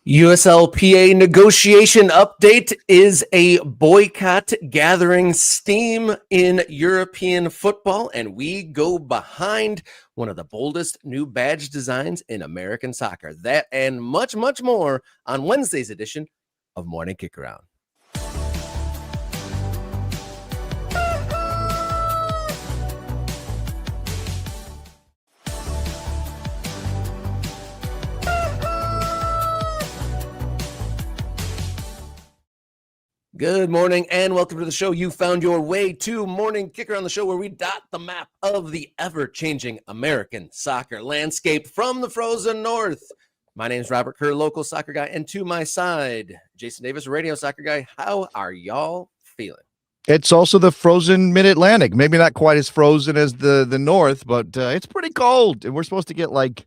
USLPA negotiation update. Is a boycott gathering steam in European football, and we go behind one of the boldest new badge designs in American soccer. That and much, much more on Wednesday's edition of Morning Kickaround. Good morning and welcome to the show. You found your way to Morning Kicker on the show where we dot the map of the ever-changing American soccer landscape from the frozen north. My name is Robert Kerr, local soccer guy, and to my side, Jason Davis, radio soccer guy. How are y'all feeling? It's also the frozen mid-Atlantic. Maybe not quite as frozen as the north, but it's pretty cold. And we're supposed to get like,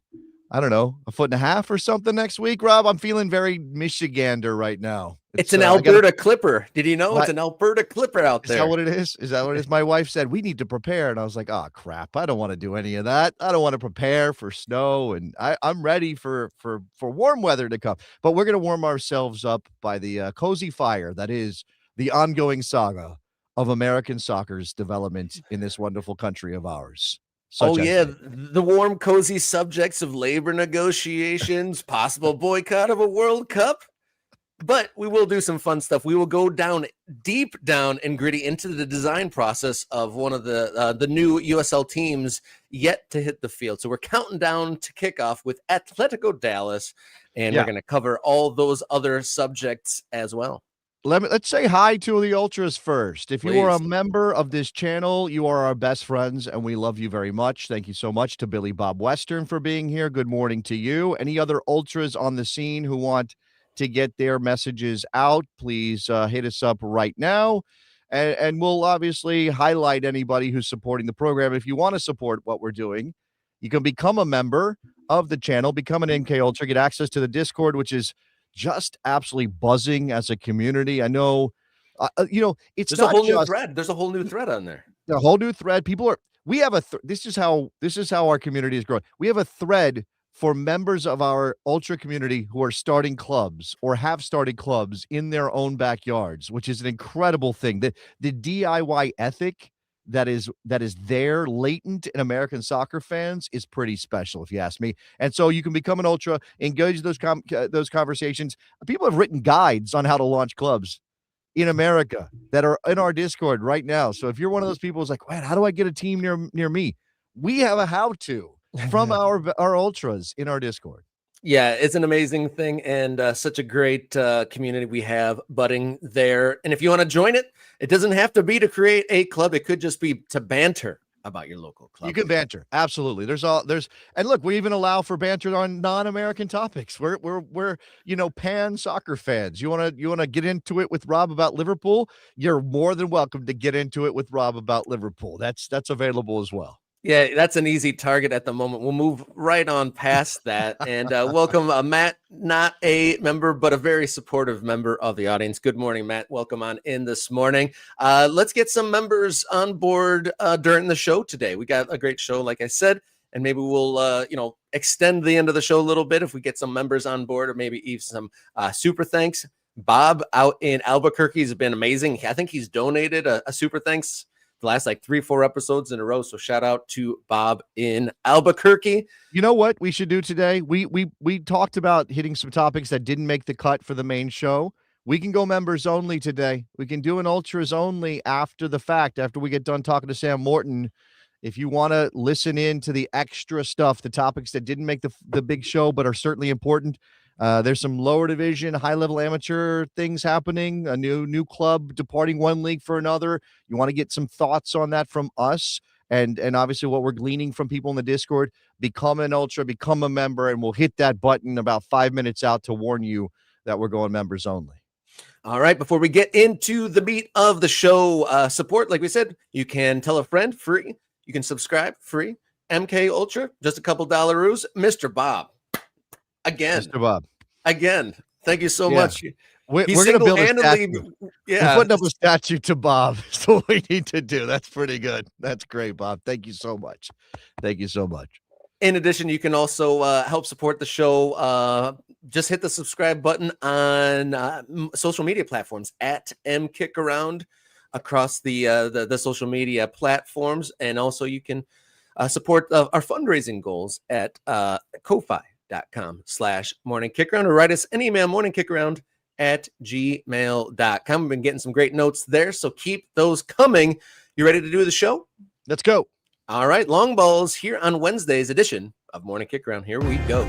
I don't know, 1.5 feet or something next week, Rob. I'm feeling very Michigander right now. It's an Alberta Clipper. Did you know it's an Alberta Clipper out there? Is that what it is? Is that what it is? My wife said, we need to prepare. And I was like, oh, crap. I don't want to do any of that. I don't want to prepare for snow. And I'm ready for warm weather to come. But we're going to warm ourselves up by the cozy fire that is the ongoing saga of American soccer's development in this wonderful country of ours. The warm, cozy subjects of labor negotiations, possible boycott of a World Cup. But we will do some fun stuff. We will go deep down and gritty into the design process of one of the new USL teams yet to hit the field. So we're counting down to kickoff with Atletico Dallas, and we're going to cover all those other subjects as well. Let's say hi to the Ultras first. If you are a member of this channel, you are our best friends, and we love you very much. Thank you so much to Billy Bob Western for being here. Good morning to you. Any other Ultras on the scene who want to get their messages out, please hit us up right now. And we'll obviously highlight anybody who's supporting the program. If you want to support what we're doing, you can become a member of the channel, become an MK Ultra, get access to the Discord, which is just absolutely buzzing as a community. I know, it's There's a whole new thread. There's a whole new thread on there. A whole new thread. People are, we have this is how our community is growing. We have a thread for members of our Ultra community who are starting clubs or have started clubs in their own backyards, which is an incredible thing. The DIY ethic that is there latent in American soccer fans is pretty special, if you ask me. And so you can become an Ultra, engage those conversations. People have written guides on how to launch clubs in America that are in our Discord right now. So if you're one of those people who's like, man, how do I get a team near me? We have a how-to from our Ultras in our Discord. Yeah, it's an amazing thing and such a great community we have budding there. And if you want to join it, it doesn't have to be to create a club. It could just be to banter about your local club. You can banter. Absolutely. And look, we even allow for banter on non-American topics. We're pan soccer fans. You want to get into it with Rob about Liverpool? You're more than welcome to get into it with Rob about Liverpool. That's available as well. Yeah, that's an easy target at the moment. We'll move right on past that and welcome Matt, not a member, but a very supportive member of the audience. Good morning, Matt. Welcome on in this morning. Let's get some members on board during the show today. We got a great show, like I said, and maybe we'll, extend the end of the show a little bit if we get some members on board or maybe even some super thanks. Bob out in Albuquerque has been amazing. I think he's donated a super thanks the last 3-4 episodes in a row. So shout out to Bob in Albuquerque. You know what we should do today? We talked about hitting some topics that didn't make the cut for the main show. We can go members only today. We can do an Ultras only after the fact, after we get done talking to Sam Morton. If you want to listen in to the extra stuff, the topics that didn't make the big show but are certainly important. There's some lower division, high-level amateur things happening, a new club departing one league for another. You want to get some thoughts on that from us and obviously what we're gleaning from people in the Discord. Become an Ultra, become a member, and we'll hit that button about 5 minutes out to warn you that we're going members only. All right, before we get into the meat of the show, support, like we said, you can tell a friend, free. You can subscribe, free. MK Ultra, just a couple $. Mr. Bob. Again, Mr. Bob. Again, thank you so much. We're going to build a statue. We're putting up a statue to Bob. That's what we need to do. That's pretty good. That's great, Bob. Thank you so much. Thank you so much. In addition, you can also help support the show. Just hit the subscribe button on social media platforms at Kickaround across the social media platforms. And also you can support our fundraising goals at ko-fi.com/morningkickaround or write us an email, morningkickaround@gmail.com. We've been getting some great notes there, so keep those coming. You ready to do the show? Let's go. All right, long balls here on Wednesday's edition of Morning Kickaround. Here we go.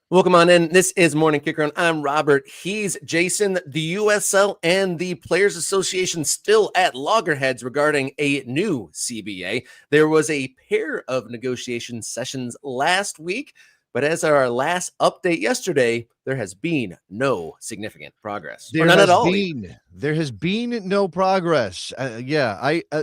Welcome on in. This is Morning Kickaround. I'm Robert. He's Jason. The USL and the Players Association still at loggerheads regarding a new CBA. There was a pair of negotiation sessions last week, but as our last update yesterday, there has been no significant progress. There has been no progress.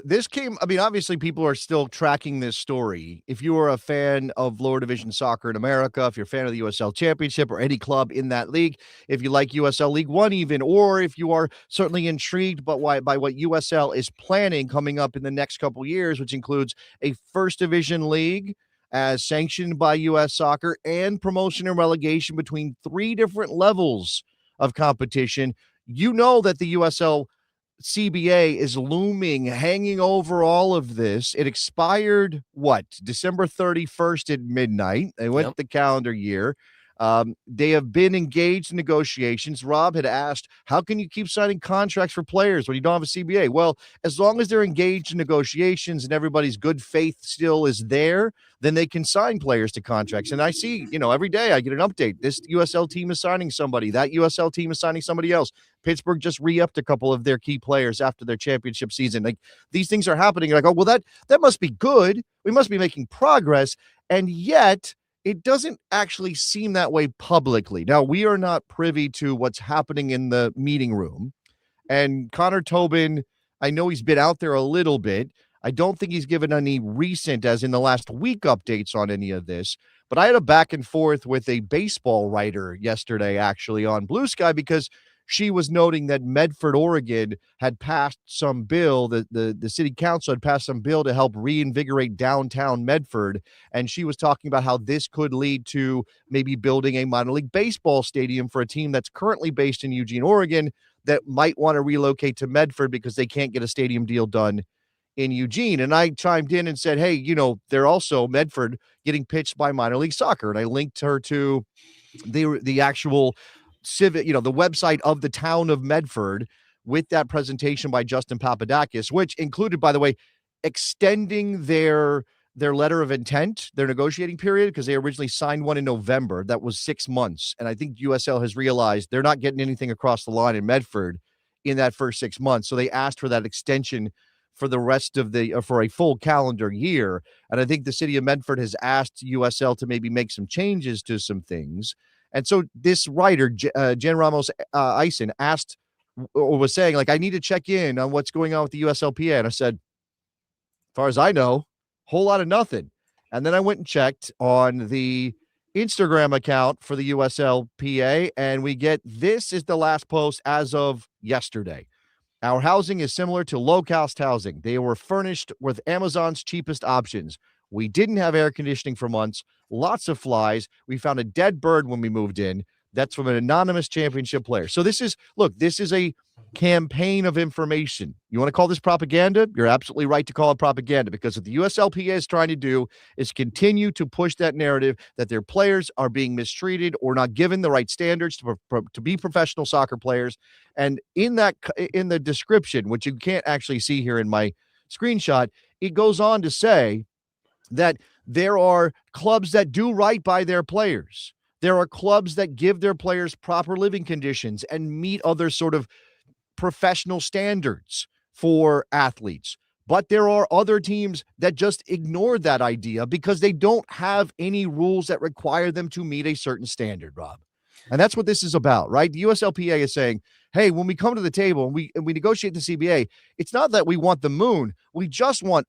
This came, I mean, obviously people are still tracking this story. If you are a fan of lower division soccer in America, if you're a fan of the USL Championship or any club in that league, if you like USL League One even, or if you are certainly intrigued by what USL is planning coming up in the next couple years, which includes a first division league as sanctioned by U.S. Soccer and promotion and relegation between 3 different levels of competition, you know that the USL CBA is looming, hanging over all of this. It expired, December 31st at midnight. They went the calendar year. They have been engaged in negotiations. Rob had asked, how can you keep signing contracts for players when you don't have a CBA? Well, as long as they're engaged in negotiations and everybody's good faith still is there, then they can sign players to contracts. And I see, every day I get an update. This USL team is signing somebody. That USL team is signing somebody else. Pittsburgh just re-upped a couple of their key players after their championship season. Like, these things are happening. Like, oh, well, that must be good. We must be making progress. And yet it doesn't actually seem that way publicly. Now, we are not privy to what's happening in the meeting room. And Connor Tobin, I know he's been out there a little bit. I don't think he's given any recent, as in the last week, updates on any of this. But I had a back and forth with a baseball writer yesterday, actually, on Blue Sky, because she was noting that Medford, Oregon had passed some bill, the city council had passed some bill to help reinvigorate downtown Medford. And she was talking about how this could lead to maybe building a minor league baseball stadium for a team that's currently based in Eugene, Oregon, that might want to relocate to Medford because they can't get a stadium deal done in Eugene. And I chimed in and said, hey, they're also, Medford, getting pitched by minor league soccer. And I linked her to the actual civic, the website of the town of Medford with that presentation by Justin Papadakis, which included, by the way, extending their letter of intent, their negotiating period, because they originally signed one in November. That was 6 months. And I think USL has realized they're not getting anything across the line in Medford in that first 6 months. So they asked for that extension for the rest of for a full calendar year. And I think the city of Medford has asked USL to maybe make some changes to some things. And so this writer, Jen Ramos Eisen, asked or was saying, like, I need to check in on what's going on with the USLPA. And I said, as far as I know, whole lot of nothing. And then I went and checked on the Instagram account for the USLPA, and we get, this is the last post as of yesterday. Our housing is similar to low-cost housing. They were furnished with Amazon's cheapest options. We didn't have air conditioning for months, lots of flies. We found a dead bird when we moved in. That's from an anonymous championship player. So this is a campaign of information. You want to call this propaganda? You're absolutely right to call it propaganda, because what the USLPA is trying to do is continue to push that narrative that their players are being mistreated or not given the right standards to be professional soccer players. And in the description, which you can't actually see here in my screenshot, it goes on to say that there are clubs that do right by their players. There are clubs that give their players proper living conditions and meet other sort of professional standards for athletes. But there are other teams that just ignore that idea because they don't have any rules that require them to meet a certain standard, Rob. And that's what this is about, right? The USLPA is saying, hey, when we come to the table and we negotiate the CBA, it's not that we want the moon. We just want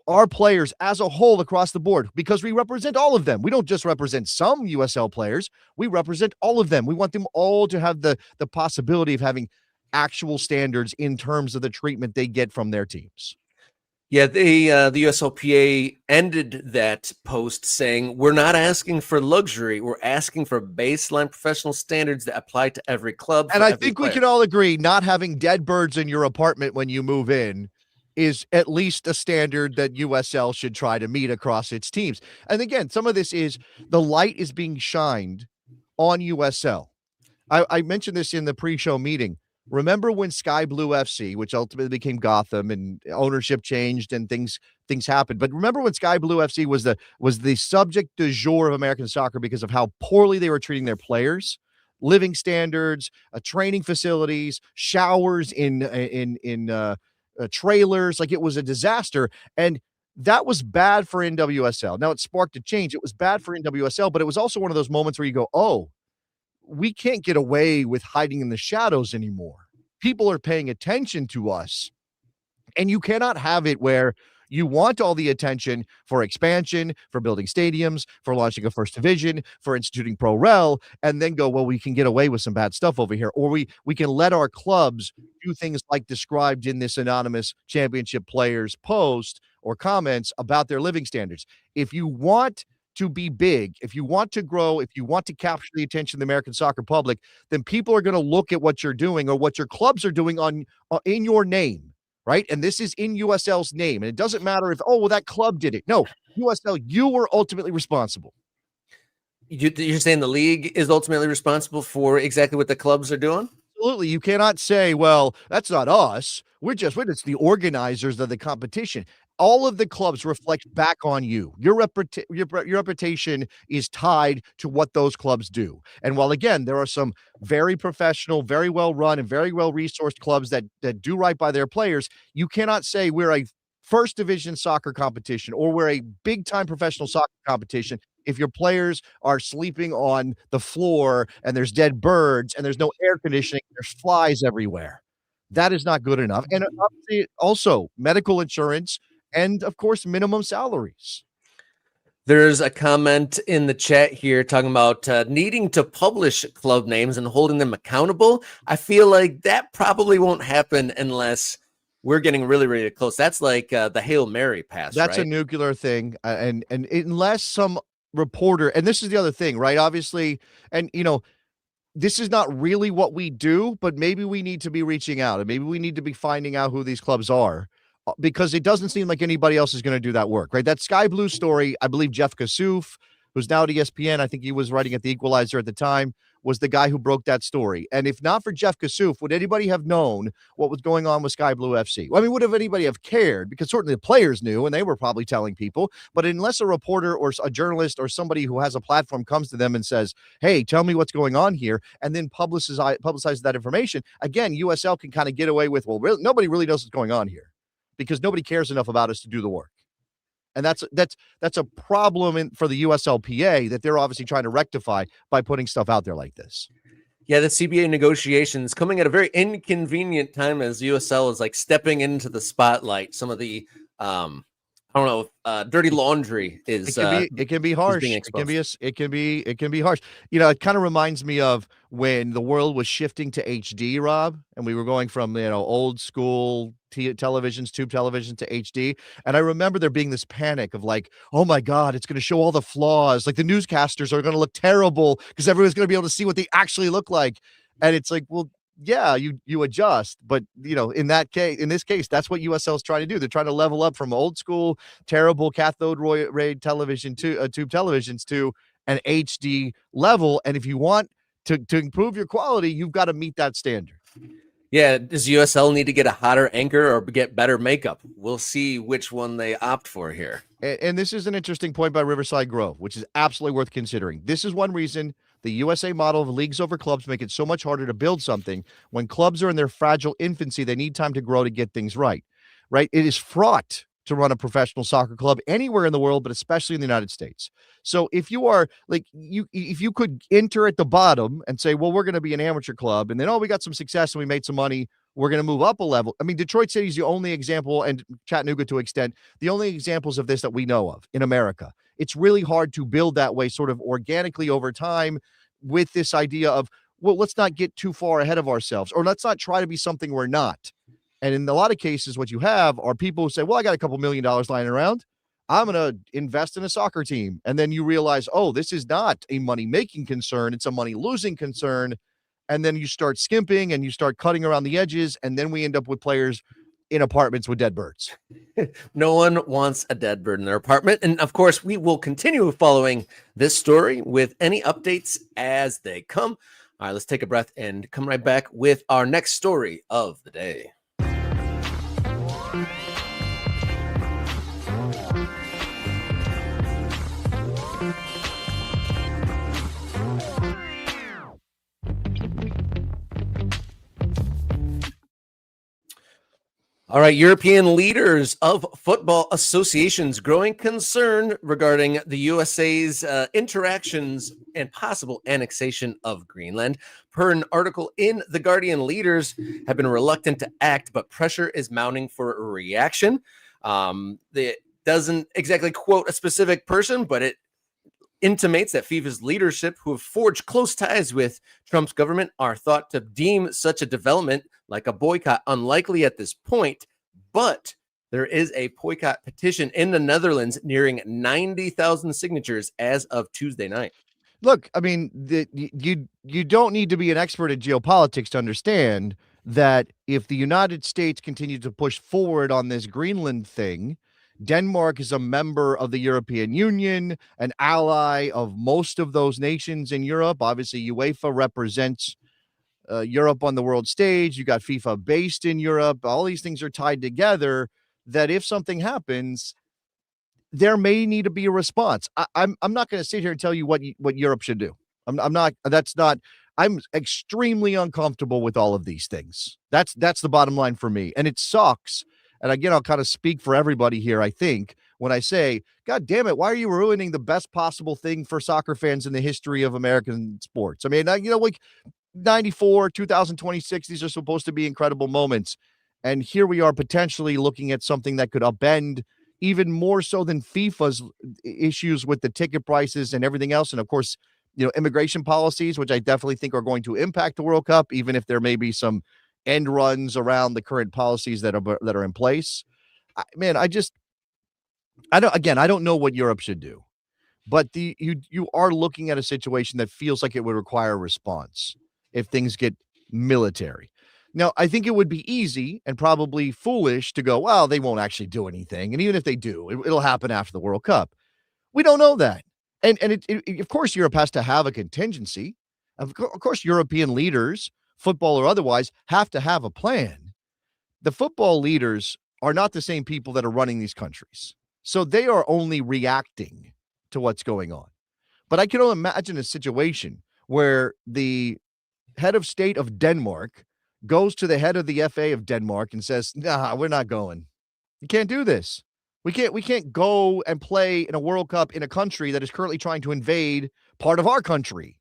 our players as a whole across the board because we represent all of them. We don't just represent some USL players. We represent all of them. We want them all to have the possibility of having actual standards in terms of the treatment they get from their teams. Yeah, the USLPA ended that post saying, we're not asking for luxury. We're asking for baseline professional standards that apply to every club. And I think we can all agree not having dead birds in your apartment when you move in is at least a standard that USL should try to meet across its teams. And again, some of this is the light is being shined on USL. I mentioned this in the pre-show meeting. Remember when Sky Blue FC, which ultimately became Gotham, and ownership changed and things happened. But remember when Sky Blue FC was the subject du jour of American soccer because of how poorly they were treating their players, living standards, training facilities, showers in trailers, like it was a disaster. And that was bad for NWSL. Now it sparked a change. It was bad for NWSL, but it was also one of those moments where you go, oh, we can't get away with hiding in the shadows anymore. People are paying attention to us. And you cannot have it where you want all the attention for expansion, for building stadiums, for launching a first division, for instituting pro rel, and then go, well, we can get away with some bad stuff over here. Or we can let our clubs do things like described in this anonymous championship players post or comments about their living standards. If you want to be big, if you want to grow, if you want to capture the attention of the American soccer public, then people are going to look at what you're doing or what your clubs are doing in your name, right? And this is in USL's name. And it doesn't matter if, oh, well, that club did it. No, USL, you were ultimately responsible. You're saying the league is ultimately responsible for exactly what the clubs are doing? Absolutely. You cannot say, well, that's not us. We're just the organizers of the competition. All of the clubs reflect back on you. Your reputation is tied to what those clubs do. And while, again, there are some very professional, very well-run, and very well-resourced clubs that do right by their players, you cannot say we're a first division soccer competition or we're a big-time professional soccer competition if your players are sleeping on the floor and there's dead birds and there's no air conditioning, there's flies everywhere. That is not good enough. And obviously also medical insurance and, of course, minimum salaries. There's a comment in the chat here talking about needing to publish club names and holding them accountable. I feel like that probably won't happen unless we're getting really, really close. That's like the Hail Mary pass, That's right? a nuclear thing. And unless some reporter, and this is the other thing, right? Obviously, and, this is not really what we do, but maybe we need to be reaching out and maybe we need to be finding out who these clubs are. Because it doesn't seem like anybody else is going to do that work, right? That Sky Blue story, I believe Jeff Kassouf, who's now at ESPN, I think he was writing at the Equalizer at the time, was the guy who broke that story. And if not for Jeff Kassouf, would anybody have known what was going on with Sky Blue FC? Well, I mean, would have anybody have cared? Because certainly the players knew, and they were probably telling people. But unless a reporter or a journalist or somebody who has a platform comes to them and says, hey, tell me what's going on here, and then publicizes that information, again, USL can kind of get away with, well, nobody really knows what's going on here, because nobody cares enough about us to do the work. And that's a problem for the USLPA that they're obviously trying to rectify by putting stuff out there like this. Yeah, the CBA negotiations coming at a very inconvenient time as USL is like stepping into the spotlight. Some of the dirty laundry is it can be harsh. It can be harsh. It kind of reminds me of when the world was shifting to HD, Rob, and we were going from old school televisions, tube television to HD. And I remember there being this panic of like, oh my God, it's going to show all the flaws. Like the newscasters are going to look terrible because everyone's going to be able to see what they actually look like. And it's like, well, yeah, you adjust, but in this case, that's what USL is trying to do. They're trying to level up from old school, terrible cathode ray television to tube televisions to an HD level. And if you want to improve your quality, you've got to meet that standard. Yeah, does USL need to get a hotter anchor or get better makeup? We'll see which one they opt for here. And this is an interesting point by Riverside Grove, which is absolutely worth considering. This is one reason the USA model of leagues over clubs make it so much harder to build something. When clubs are in their fragile infancy, they need time to grow to get things right. Right? It is fraught to run a professional soccer club anywhere in the world, but especially in the United States. So if you are like if you could enter at the bottom and say, well, we're going to be an amateur club, and then, oh, we got some success and we made some money, we're going to move up a level. I mean, Detroit City is the only example, and Chattanooga to an extent, the only examples of this that we know of in America. It's really hard to build that way sort of organically over time with this idea of, well, let's not get too far ahead of ourselves, or let's not try to be something we're not. And in a lot of cases, what you have are people who say, well, I got a couple $1 million lying around. I'm going to invest in a soccer team. And then you realize, oh, this is not a money-making concern. It's a money-losing concern. And then you start skimping and you start cutting around the edges. And then we end up with players in apartments with dead birds. No one wants a dead bird in their apartment. And of course, we will continue following this story with any updates as they come. All right, let's take a breath and come right back with our next story of the day. All right, European leaders of football associations growing concern regarding the USA's interactions and possible annexation of Greenland. Per an article in The Guardian, leaders have been reluctant to act, but pressure is mounting for a reaction. It doesn't exactly quote a specific person, but it intimates that FIFA's leadership, who have forged close ties with Trump's government, are thought to deem such a development like a boycott unlikely at this point. But there is a boycott petition in the Netherlands nearing 90,000 signatures as of Tuesday night. Look, I mean, you don't need to be an expert at geopolitics to understand that if the United States continue to push forward on this Greenland thing, Denmark is a member of the European Union, an ally of most of those nations in Europe. Obviously, UEFA represents Europe on the world stage. You got FIFA based in Europe. All these things are tied together that if something happens, there may need to be a response. I'm not going to sit here and tell you what Europe should do. I'm not. That's not. I'm extremely uncomfortable with all of these things. That's the bottom line for me, and it sucks. And again, I'll kind of speak for everybody here, I think, when I say, God damn it, why are you ruining the best possible thing for soccer fans in the history of American sports? I mean, like 94, 2026, these are supposed to be incredible moments. And here we are potentially looking at something that could upend even more so than FIFA's issues with the ticket prices and everything else. And of course, immigration policies, which I definitely think are going to impact the World Cup, even if there may be some end runs around the current policies that are in place. I don't know what Europe should do, but you are looking at a situation that feels like it would require a response if things get military. Now, I think it would be easy and probably foolish to go, well, they won't actually do anything. And even if they do, it'll happen after the World Cup. We don't know that. And of course, Europe has to have a contingency. Of course, European leaders, football or otherwise, have to have a plan. The football leaders are not the same people that are running these countries. So they are only reacting to what's going on. But I can only imagine a situation where the head of state of Denmark goes to the head of the FA of Denmark and says, nah, we're not going. You can't do this. We can't go and play in a World Cup in a country that is currently trying to invade part of our country.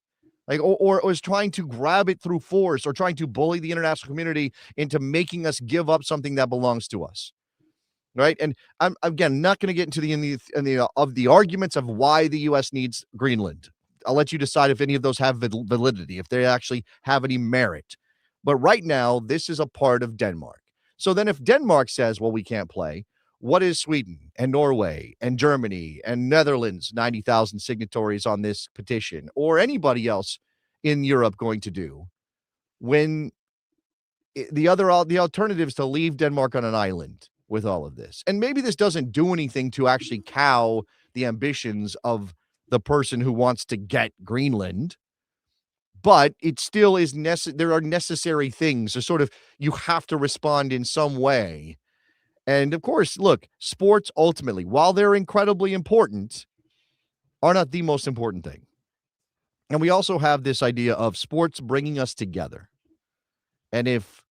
Or is trying to grab it through force, or trying to bully the international community into making us give up something that belongs to us. Right. And I'm, again, not going to get into the arguments of why the U.S. needs Greenland. I'll let you decide if any of those have validity, if they actually have any merit. But right now, this is a part of Denmark. So then if Denmark says, well, we can't play, what is Sweden and Norway and Germany and Netherlands, 90,000 signatories on this petition, or anybody else in Europe going to do when the alternatives to leave Denmark on an island with all of this? And maybe this doesn't do anything to actually cow the ambitions of the person who wants to get Greenland, but it still is there are necessary things. So sort of, you have to respond in some way. And of course, look, sports ultimately, while they're incredibly important, are not the most important thing. And we also have this idea of sports bringing us together. And if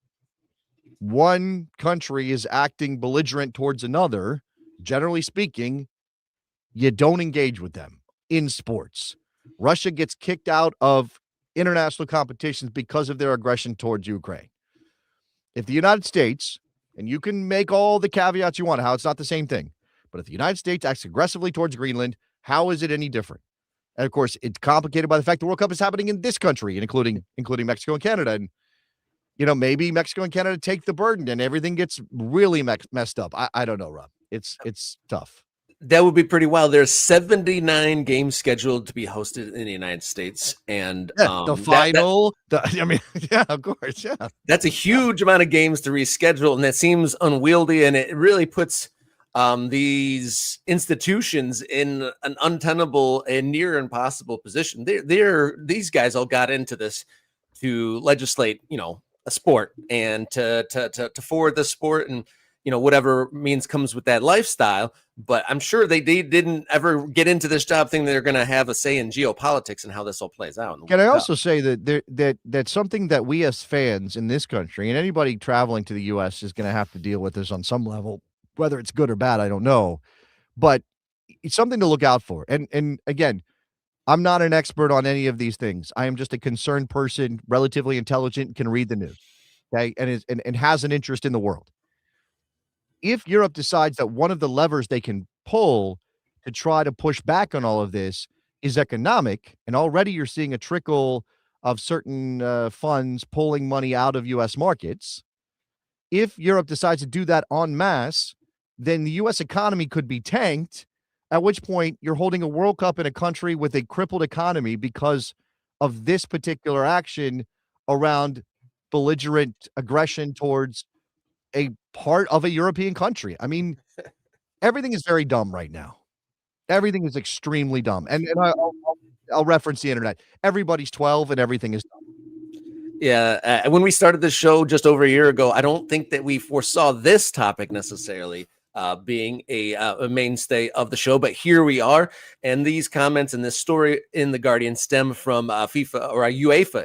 one country is acting belligerent towards another, generally speaking, you don't engage with them in sports. Russia gets kicked out of international competitions because of their aggression towards Ukraine. If the United States, and you can make all the caveats you want, how it's not the same thing, but if the United States acts aggressively towards Greenland, how is it any different? And of course, it's complicated by the fact the World Cup is happening in this country, and including Mexico and Canada. And maybe Mexico and Canada take the burden, and everything gets really messed up. I don't know, Rob. It's tough. That would be pretty wild. There's 79 games scheduled to be hosted in the United States, and the final. Yeah, of course, yeah. That's a huge amount of games to reschedule, and that seems unwieldy, and it really puts these institutions in an untenable and near impossible position. These guys all got into this to legislate, a sport and to forward the sport, and whatever means comes with that lifestyle. But I'm sure they didn't ever get into this job thinking they're going to have a say in geopolitics and how this all plays out. Can I also say that that's something that we as fans in this country, and anybody traveling to the U.S. is going to have to deal with this on some level, whether it's good or bad, I don't know, but it's something to look out for. And again, I'm not an expert on any of these things. I am just a concerned person, relatively intelligent, can read the news, okay, and has an interest in the world. If Europe decides that one of the levers they can pull to try to push back on all of this is economic, and already you're seeing a trickle of certain funds pulling money out of U.S. markets. If Europe decides to do that en masse, then the U.S. economy could be tanked, at which point you're holding a World Cup in a country with a crippled economy because of this particular action around belligerent aggression towards a part of a European country. I mean, everything is very dumb right now. Everything is extremely dumb. And I'll reference the internet. Everybody's 12 and everything is dumb. Yeah. When we started this show just over a year ago, I don't think that we foresaw this topic necessarily being a mainstay of the show, but here we are. And these comments and this story in The Guardian stem from UEFA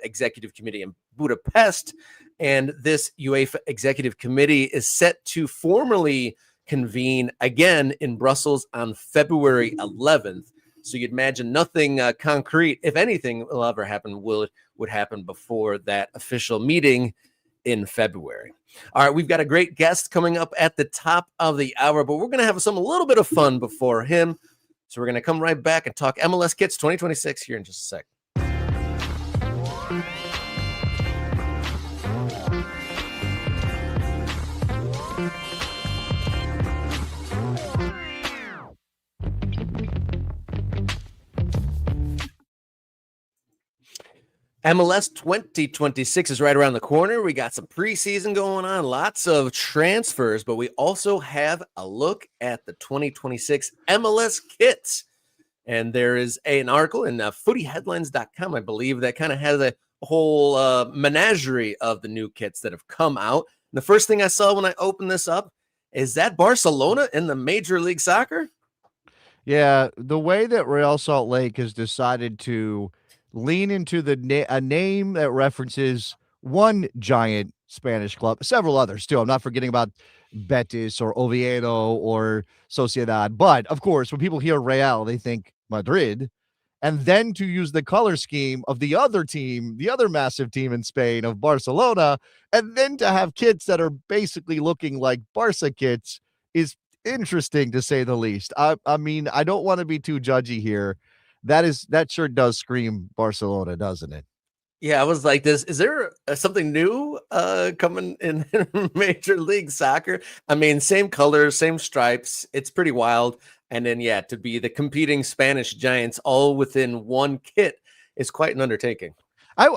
Executive Committee in Budapest. And this UEFA Executive Committee is set to formally convene again in Brussels on February 11th. So you'd imagine nothing concrete, if anything, will ever happen, would happen before that official meeting in February. All right, we've got a great guest coming up at the top of the hour, but we're going to have a little bit of fun before him. So we're going to come right back and talk MLS Kits 2026 here in just a sec. MLS 2026 is right around the corner. We got some preseason going on, lots of transfers, but we also have a look at the 2026 MLS kits. And there is an article in footyheadlines.com, I believe, that kind of has a whole menagerie of the new kits that have come out. And the first thing I saw when I opened this up is that Barcelona in the Major League Soccer. Yeah, the way that Real Salt Lake has decided to lean into a name that references one giant Spanish club, several others too. I'm not forgetting about Betis or Oviedo or Sociedad. But of course, when people hear Real, they think Madrid. And then to use the color scheme of the other team, the other massive team in Spain of Barcelona, and then to have kits that are basically looking like Barca kits is interesting to say the least. I mean, I don't want to be too judgy here. That sure does scream Barcelona, doesn't it? Yeah, I was like, is there something new coming in Major League Soccer? I mean, same colors, same stripes. It's pretty wild. And then, yeah, to be the competing Spanish giants all within one kit is quite an undertaking. I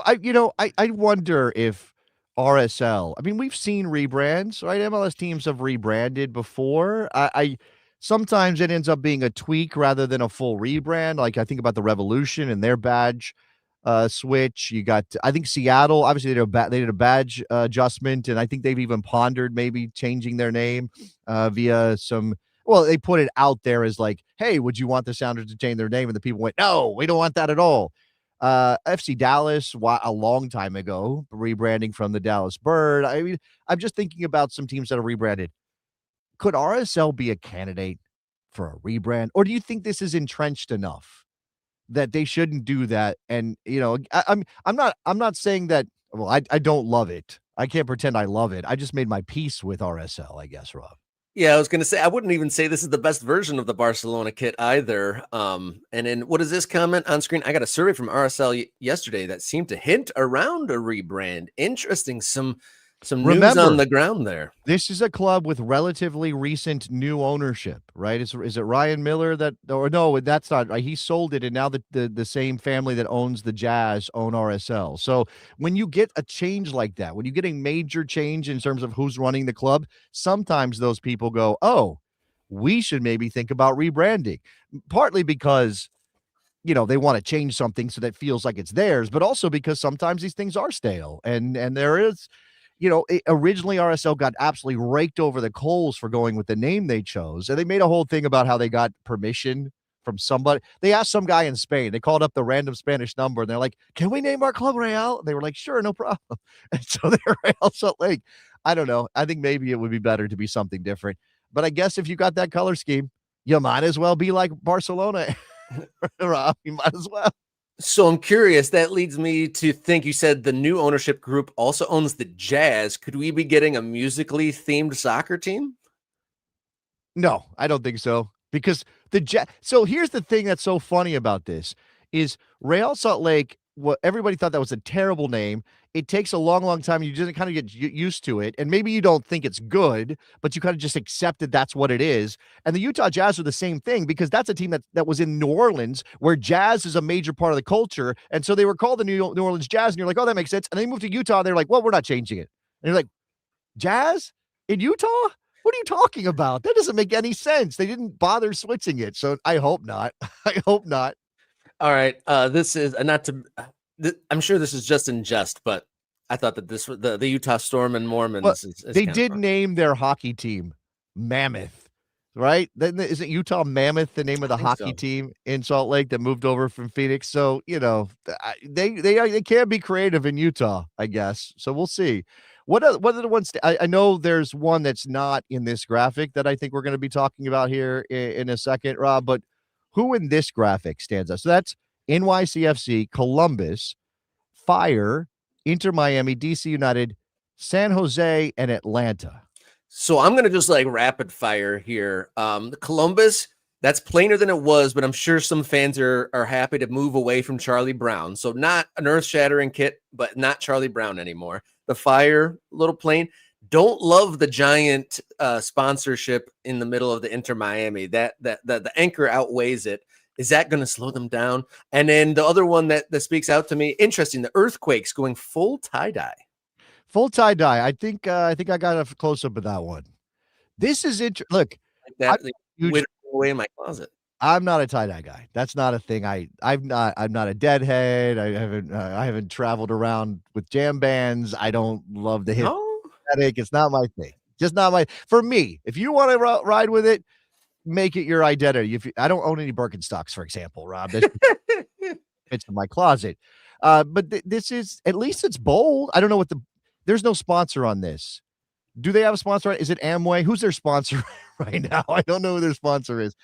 wonder if RSL, I mean, we've seen rebrands, right? MLS teams have rebranded before. I sometimes it ends up being a tweak rather than a full rebrand. Like I think about the Revolution and their badge switch. You got, I think Seattle, obviously they did a badge adjustment, and I think they've even pondered maybe changing their name via some. Well, they put it out there as like, hey, would you want the Sounders to change their name? And the people went, no, we don't want that at all. FC Dallas, a long time ago, rebranding from the Dallas Bird. I mean, I'm just thinking about some teams that are rebranded. could RSL be a candidate for a rebrand, or do you think this is entrenched enough that they shouldn't do that? And I'm not saying that. Well, I don't love it. I can't pretend I love it. I just made my peace with RSL, I guess, Rob. Yeah, I was going to say, I wouldn't even say this is the best version of the Barcelona kit either. And then what is this comment on screen? I got a survey from RSL yesterday that seemed to hint around a rebrand. Interesting. Some news on Remember, the ground there. this is a club with relatively recent new ownership, right? Is it Ryan Miller that, or no, that's not right. He sold it, and now the same family that owns the Jazz own RSL. So when you get a change like that, when you get a major change in terms of who's running the club, sometimes those people go, "Oh, we should maybe think about rebranding." Partly because they want to change something so that feels like it's theirs, but also because sometimes these things are stale, and there is originally RSL got absolutely raked over the coals for going with the name they chose. And they made a whole thing about how they got permission from somebody. They asked some guy in Spain. They called up the random Spanish number and they're like, "Can we name our club Real?" And they were like, "Sure, no problem." And so they're Real Salt Lake. I don't know. I think maybe it would be better to be something different. But I guess if you got that color scheme, you might as well be like Barcelona. Rob, you might as well. So I'm curious, that leads me to think, you said the new ownership group also owns the Jazz. Could we be getting a musically themed soccer team? No, I don't think so. Because so here's the thing that's so funny about this is Real Salt Lake, what everybody thought that was a terrible name. It takes a long, long time. You just kind of get used to it. And maybe you don't think it's good, but you kind of just accepted that's what it is. And the Utah Jazz are the same thing because that's a team that was in New Orleans where jazz is a major part of the culture. And so they were called the New Orleans Jazz. And you're like, "Oh, that makes sense." And they moved to Utah. And they're like, "Well, we're not changing it." And you're like, "Jazz in Utah? What are you talking about? That doesn't make any sense." They didn't bother switching it. So I hope not. I hope not. All right. This is not to. I'm sure this is just in jest, but I thought that this was the Utah Storm and But Mormons is they kind of did fun. name their hockey team Mammoth, right? Then isn't Utah Mammoth the name of I the think hockey so. team in Salt Lake that moved over from Phoenix? So, they can be creative in Utah, I guess. So we'll see. What are the ones I know there's one that's not in this graphic that I think we're going to be talking about here in a second, Rob, but who in this graphic stands out? So that's NYCFC, Columbus, Fire, Inter Miami, DC United, San Jose, and Atlanta. So I'm gonna just like rapid fire here. The Columbus, that's plainer than it was, but I'm sure some fans are happy to move away from Charlie Brown. So not an earth-shattering kit, but not Charlie Brown anymore. The Fire, a little plain. Don't love the giant sponsorship in the middle of the Inter Miami. That the anchor outweighs it. Is that going to slow them down? And then the other one that speaks out to me, interesting, the Earthquakes going full tie-dye. Full tie-dye. I think I got a close up of that one. This is look, Like I'm that, like, huge. withering away in my closet. I'm not a tie-dye guy. That's not a thing. I'm not a deadhead. I haven't traveled around with jam bands. I don't love the hip No? aesthetic. It's not my thing. Just not my for me. If you want to ride with it, make it your identity. I don't own any Birkenstocks, for example, Rob. That fits in my closet. But this is at least it's bold. I don't know there's no sponsor on this. Do they have a sponsor? Is it Amway? Who's their sponsor right now? I don't know who their sponsor is.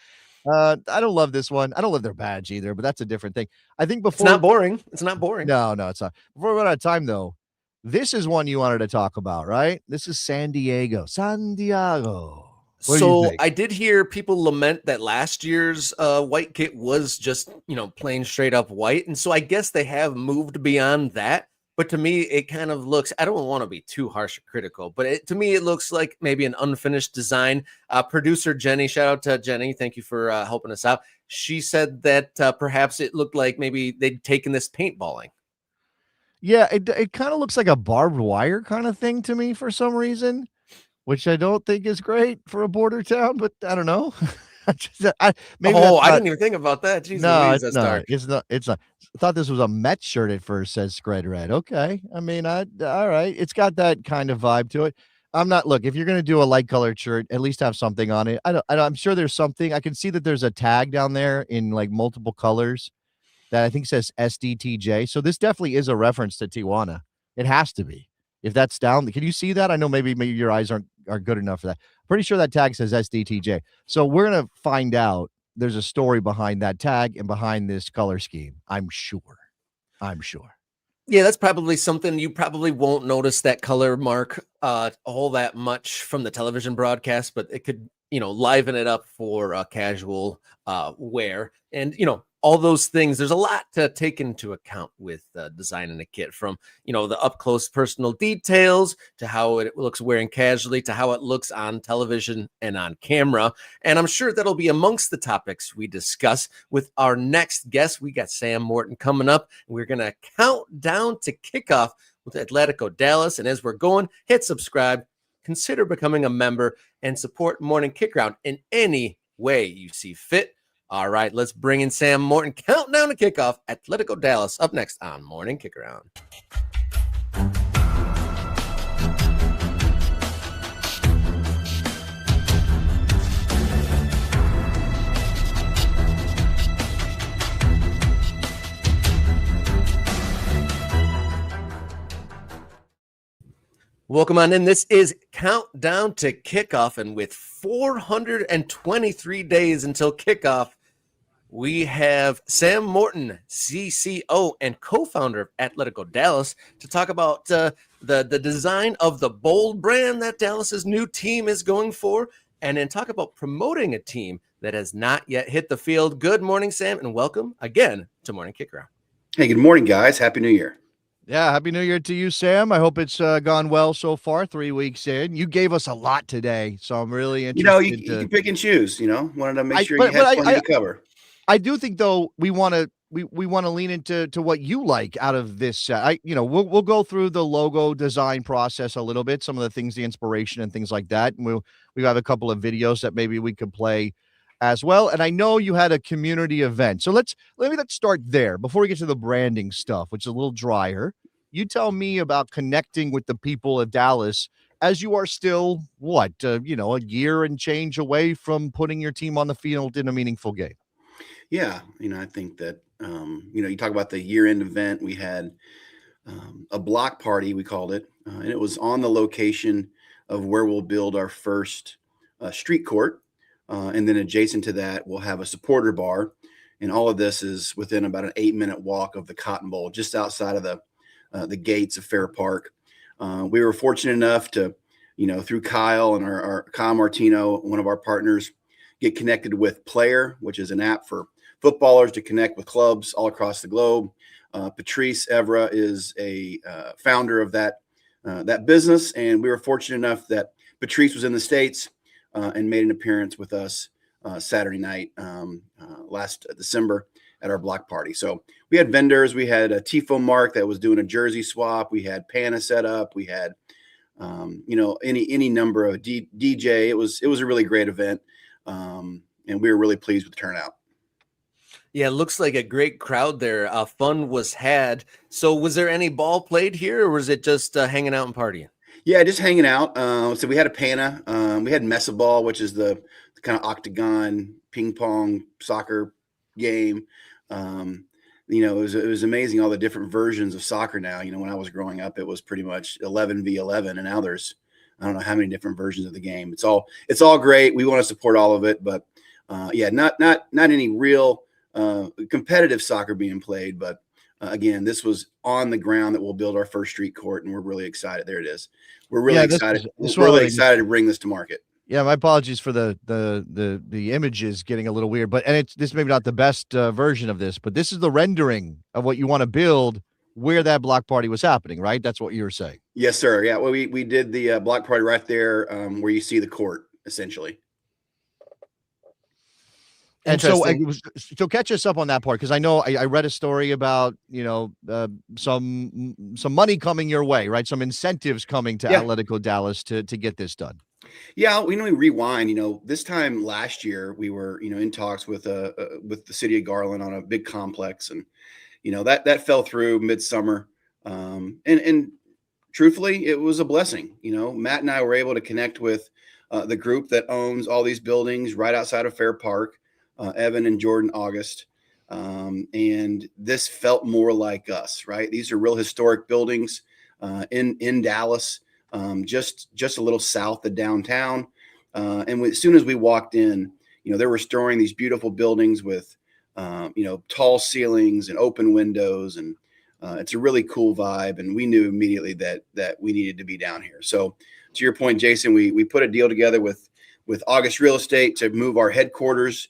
I don't love this one. I don't love their badge either, but that's a different thing. I think It's not boring. It's not boring. no, it's not. Before we run out of time, though, this is one you wanted to talk about, right? This is San Diego. San Diego. What do you So think? I did hear people lament that last year's white kit was just, plain straight up white. And so I guess they have moved beyond that. But to me, it kind of looks, I don't want to be too harsh or critical, but to me, it looks like maybe an unfinished design. Producer Jenny, shout out to Jenny. Thank you for helping us out. She said that perhaps it looked like maybe they'd taken this paintballing. Yeah, it kind of looks like a barbed wire kind of thing to me for some reason, which I don't think is great for a border town, but I don't know. Maybe Oh, that's I not. didn't even think about that. Jeez No, Louise, it's that's not. dark. It's not. It's not. I thought this was a Mets shirt at first. Says Spread Red. Okay. I mean, all right. It's got that kind of vibe to it. I'm not. Look, if you're gonna do a light colored shirt, at least have something on it. I'm sure there's something. I can see that there's a tag down there in like multiple colors that I think says SDTJ. So this definitely is a reference to Tijuana. It has to be. If that's down, can you see that? I know maybe your eyes aren't are good enough for that. Pretty sure that tag says SDTJ. So we're gonna find out. There's a story behind that tag and behind this color scheme. I'm sure. Yeah, that's probably something you probably won't notice that color mark all that much from the television broadcast, but it could, liven it up for casual wear. And, all those things, there's a lot to take into account with designing a kit, from, the up close personal details to how it looks wearing casually to how it looks on television and on camera. And I'm sure that'll be amongst the topics we discuss with our next guest. We got Sam Morton coming up. We're going to count down to kickoff with Atletico Dallas. And as we're going, hit subscribe, consider becoming a member, and support Morning Kickaround in any way you see fit. All right, let's bring in Sam Morton. Countdown to kickoff. Atletico Dallas up next on Morning Kickaround. Welcome on in. This is Countdown to Kickoff, and with 423 days until kickoff, we have Sam Morton, CCO and co-founder of Atletico Dallas, to talk about the design of the bold brand that Dallas's new team is going for, and then talk about promoting a team that has not yet hit the field. Good morning, Sam, and welcome again to Morning Kickaround. Hey, good morning, guys. Happy New Year. Yeah, Happy New Year to you, Sam. I hope it's gone well so far, 3 weeks in. You gave us a lot today, so I'm really interested. You can pick and choose, wanted to make sure you had plenty to cover. I do think, though, we want to lean into what you like out of this. We'll go through the logo design process a little bit, some of the things, the inspiration and things like that. And we have a couple of videos that maybe we could play as well. And I know you had a community event, so let's start there before we get to the branding stuff, which is a little drier. You tell me about connecting with the people of Dallas as you are still a year and change away from putting your team on the field in a meaningful game. Yeah, I think that you talk about the year-end event. We had a block party, we called it, and it was on the location of where we'll build our first street court. And then adjacent to that, we'll have a supporter bar. And all of this is within about an 8-minute walk of the Cotton Bowl, just outside of the gates of Fair Park. We were fortunate enough to, through Kyle and our Kyle Martino, one of our partners, get connected with Player, which is an app for footballers to connect with clubs all across the globe. Patrice Evra is a founder of that business. And we were fortunate enough that Patrice was in the States and made an appearance with us Saturday night last December at our block party. So we had vendors. We had a Tifo Mark that was doing a jersey swap. We had Pana set up. We had, any number of DJ. It was a really great event, and we were really pleased with the turnout. Yeah, it looks like a great crowd there. Fun was had. So was there any ball played here, or was it just hanging out and partying? Yeah, just hanging out. So we had a Pana. We had Mesa Ball, which is the kind of octagon ping pong soccer game. It was amazing, all the different versions of soccer now. When I was growing up, it was pretty much 11v11, and now there's I don't know how many different versions of the game. It's all great. We want to support all of it, but not any real competitive soccer being played. But again, this was on the ground that we'll build our first street court, and we're really excited. There it is. We're really excited. We're really excited to bring this to market. Yeah, my apologies for the images getting a little weird, but this may be not the best version of this, but this is the rendering of what you want to build where that block party was happening, right? That's what you were saying. Yes, sir. Yeah, well, we did the block party right there where you see the court, essentially. And so catch us up on that part, because I know I read a story about some money coming your way, right? Some incentives coming to Atletico Dallas to get this done. Yeah, we rewind. This time last year we were in talks with the city of Garland on a big complex, and that fell through midsummer. And truthfully, it was a blessing. Matt and I were able to connect with the group that owns all these buildings right outside of Fair Park. Evan and Jordan August. And this felt more like us, right? These are real historic buildings in Dallas. just a little south of downtown. As soon as we walked in, they were restoring these beautiful buildings with, tall ceilings and open windows, and it's a really cool vibe. And we knew immediately that we needed to be down here. So to your point, Jason, we put a deal together with August Real Estate to move our headquarters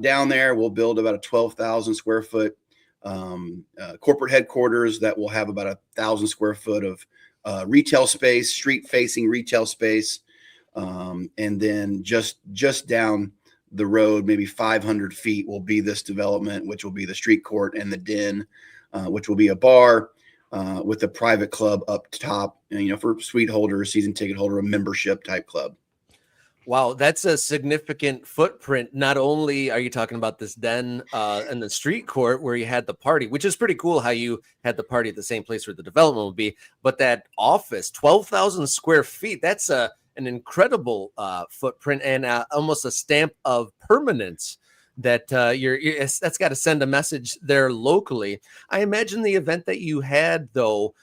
down there. We'll build about a 12,000 square foot corporate headquarters that will have about 1,000 square foot of retail space, street facing retail space. And then just down the road, maybe 500 feet, will be this development, which will be the street court and the den, which will be a bar with a private club up top, for suite holders, season ticket holder, a membership type club. Wow, that's a significant footprint. Not only are you talking about this den and the street court where you had the party, which is pretty cool how you had the party at the same place where the development will be, but that office, 12,000 square feet, that's an incredible footprint and almost a stamp of permanence that that's got to send a message there locally. I imagine the event that you had, though,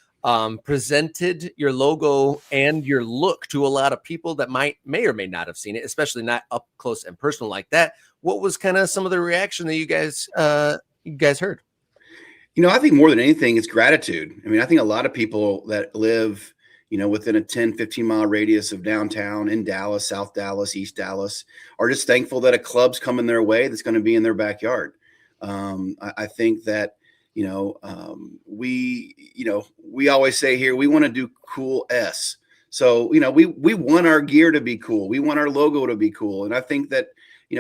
presented your logo and your look to a lot of people that may or may not have seen it, especially not up close and personal like that. What was kind of some of the reaction that you guys heard? I think more than anything, it's gratitude. I mean, I think a lot of people that live, within a 10, 15 mile radius of downtown in Dallas, South Dallas, East Dallas, are just thankful that a club's coming their way that's going to be in their backyard. I think that, we always say here, we want to do cool S. So, we want our gear to be cool. We want our logo to be cool. And I think that,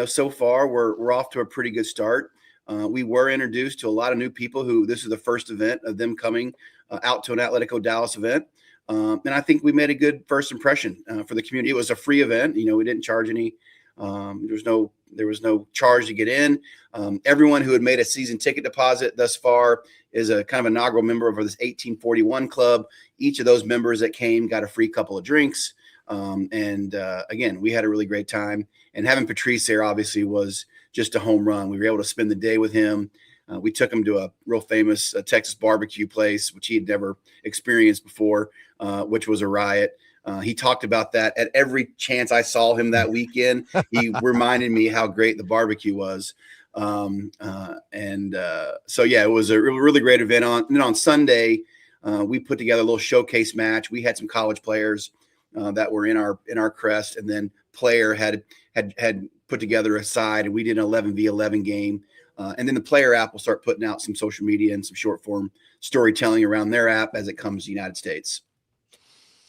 so far we're off to a pretty good start. We were introduced to a lot of new people who this is the first event of them coming out to an Atletico Dallas event. And I think we made a good first impression for the community. It was a free event. We didn't charge any. There was no charge to get in. Everyone who had made a season ticket deposit thus far is a kind of inaugural member of this 1841 club. Each of those members that came got a free couple of drinks. Again, we had a really great time. And having Patrice there obviously was just a home run. We were able to spend the day with him. We took him to a real famous Texas barbecue place, which he had never experienced before, which was a riot. He talked about that at every chance I saw him that weekend. He reminded me how great the barbecue was. So yeah, it was a really great event. On Sunday, we put together a little showcase match. We had some college players that were in our crest, and then Player had put together a side, and we did an 11v11 game. And then the Player app will start putting out some social media and some short form storytelling around their app as it comes to the United States.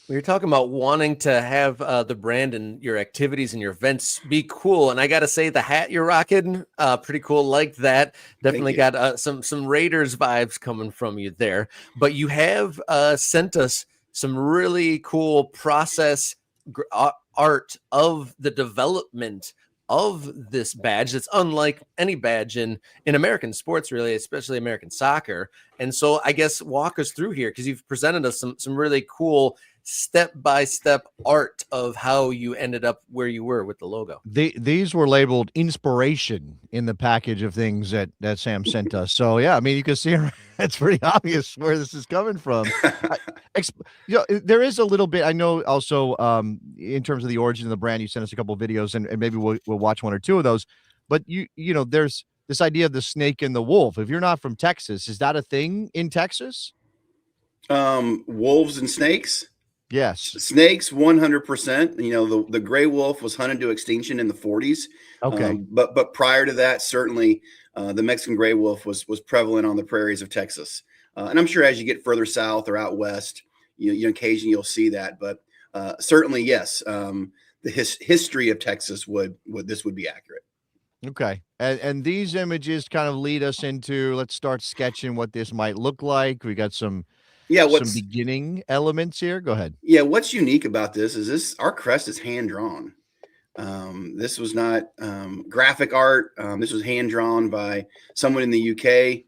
We were talking about wanting to have the brand and your activities and your events be cool. And I got to say, the hat you're rocking, pretty cool. Like that. Definitely got some Raiders vibes coming from you there. But you have sent us some really cool process art of the development of this badge that's unlike any badge in American sports, really, especially American soccer. And so I guess walk us through here, because you've presented us some really cool step-by-step art of how you ended up where you were with the logo. These were labeled inspiration in the package of things that Sam sent us. So yeah, I mean, you can see it's pretty obvious where this is coming from. There is a little bit, I know also in terms of the origin of the brand, you sent us a couple of videos and maybe we'll watch one or two of those, but there's this idea of the snake and the wolf. If you're not from Texas, is that a thing in Texas? Wolves and snakes? Yes. Snakes, 100%. The gray wolf was hunted to extinction in the 40s. Okay. But prior to that, certainly the Mexican gray wolf was prevalent on the prairies of Texas. And I'm sure as you get further south or out west, occasionally you'll see that. But certainly, yes, the history of Texas would be accurate. Okay. And these images kind of lead us into, let's start sketching what this might look like. We got some beginning elements here. Go ahead. Yeah, what's unique about this is our crest is hand drawn. This was not graphic art. This was hand drawn by someone in the UK.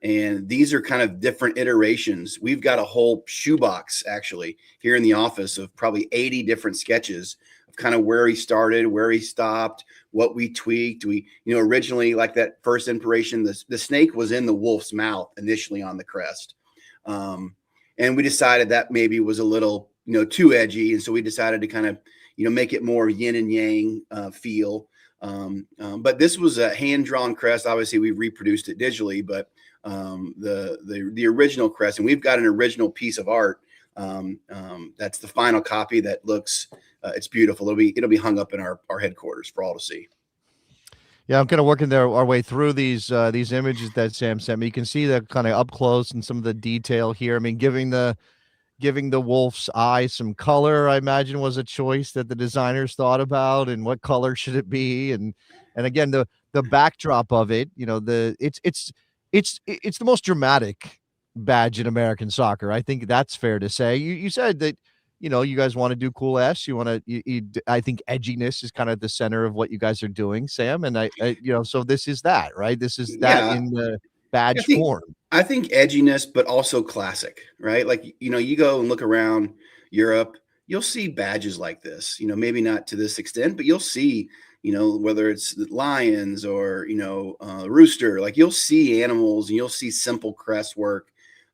And these are kind of different iterations. We've got a whole shoebox actually here in the office of probably 80 different sketches of kind of where he started, where he stopped, what we tweaked. We, originally, like that first inspiration, the snake was in the wolf's mouth initially on the crest. And we decided that maybe was a little, too edgy. And so we decided to kind of, make it more yin and yang feel. But this was a hand-drawn crest. Obviously, we've reproduced it digitally, but the original crest, and we've got an original piece of art. That's the final copy that looks, it's beautiful. It'll be hung up in our headquarters for all to see. Yeah, I'm kind of working our way through these images that Sam sent me. You can see the kind of up close and some of the detail here. I mean, giving the wolf's eye some color, I imagine, was a choice that the designers thought about, and what color should it be, and again, the backdrop of it, it's the most dramatic badge in American soccer. I think that's fair to say. You said that, you guys want to do cool S. You want to, I think edginess is kind of the center of what you guys are doing, Sam. And I so this is that, right? This is that in the badge form. I think edginess, but also classic, right? Like, you go and look around Europe, you'll see badges like this, maybe not to this extent, but you'll see, whether it's the lions or, rooster, like you'll see animals and you'll see simple crest work.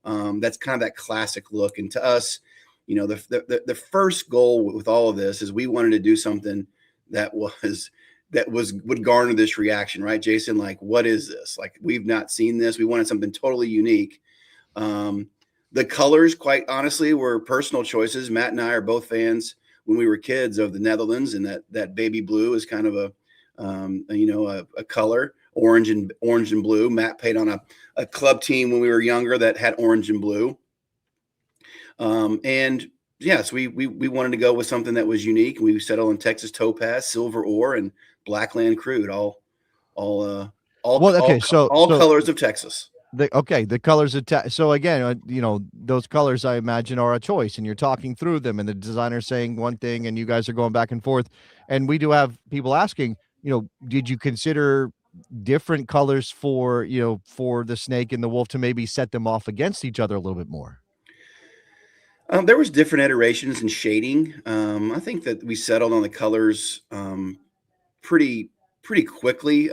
That's kind of that classic look. And to us, the first goal with all of this is we wanted to do something that would garner this reaction, right, Jason? Like, what is this? Like, we've not seen this. We wanted something totally unique. The colors, quite honestly, were personal choices. Matt and I are both fans when we were kids of the Netherlands, and that baby blue is kind of a color, orange and blue. Matt played on a club team when we were younger that had orange and blue. And yes, we wanted to go with something that was unique. We settled on Texas topaz, silver ore, and Blackland crude. All colors of Texas. The colors of so again, those colors, I imagine, are a choice, and you're talking through them, and the designer's saying one thing, and you guys are going back and forth. And we do have people asking, did you consider different colors for the snake and the wolf to maybe set them off against each other a little bit more? There was different iterations and shading. I think that we settled on the colors pretty quickly.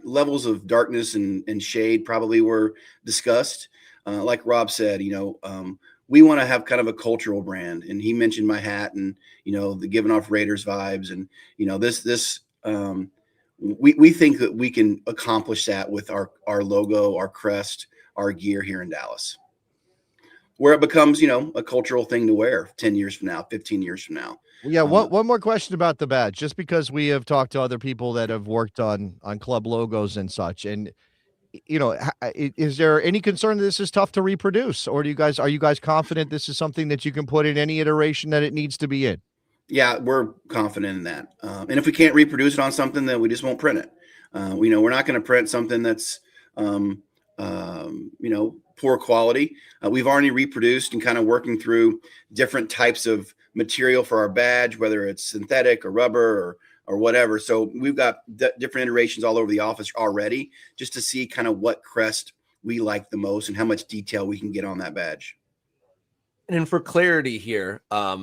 Levels of darkness and shade probably were discussed. Like Rob said, we want to have kind of a cultural brand, and he mentioned my hat and the giving off Raiders vibes, and we think that we can accomplish that with our logo, our crest, our gear here in Dallas, where it becomes, a cultural thing to wear 10 years from now, 15 years from now. Yeah. One more question about the badge, just because we have talked to other people that have worked on club logos and such. And, is there any concern that this is tough to reproduce, or are you guys confident this is something that you can put in any iteration that it needs to be in? Yeah, we're confident in that. And if we can't reproduce it on something, then we just won't print it. We're not going to print something that's, poor quality. We've already reproduced and kind of working through different types of material for our badge, whether it's synthetic or rubber or whatever. So we've got different iterations all over the office already, just to see kind of what crest we like the most and how much detail we can get on that badge. And for clarity here, I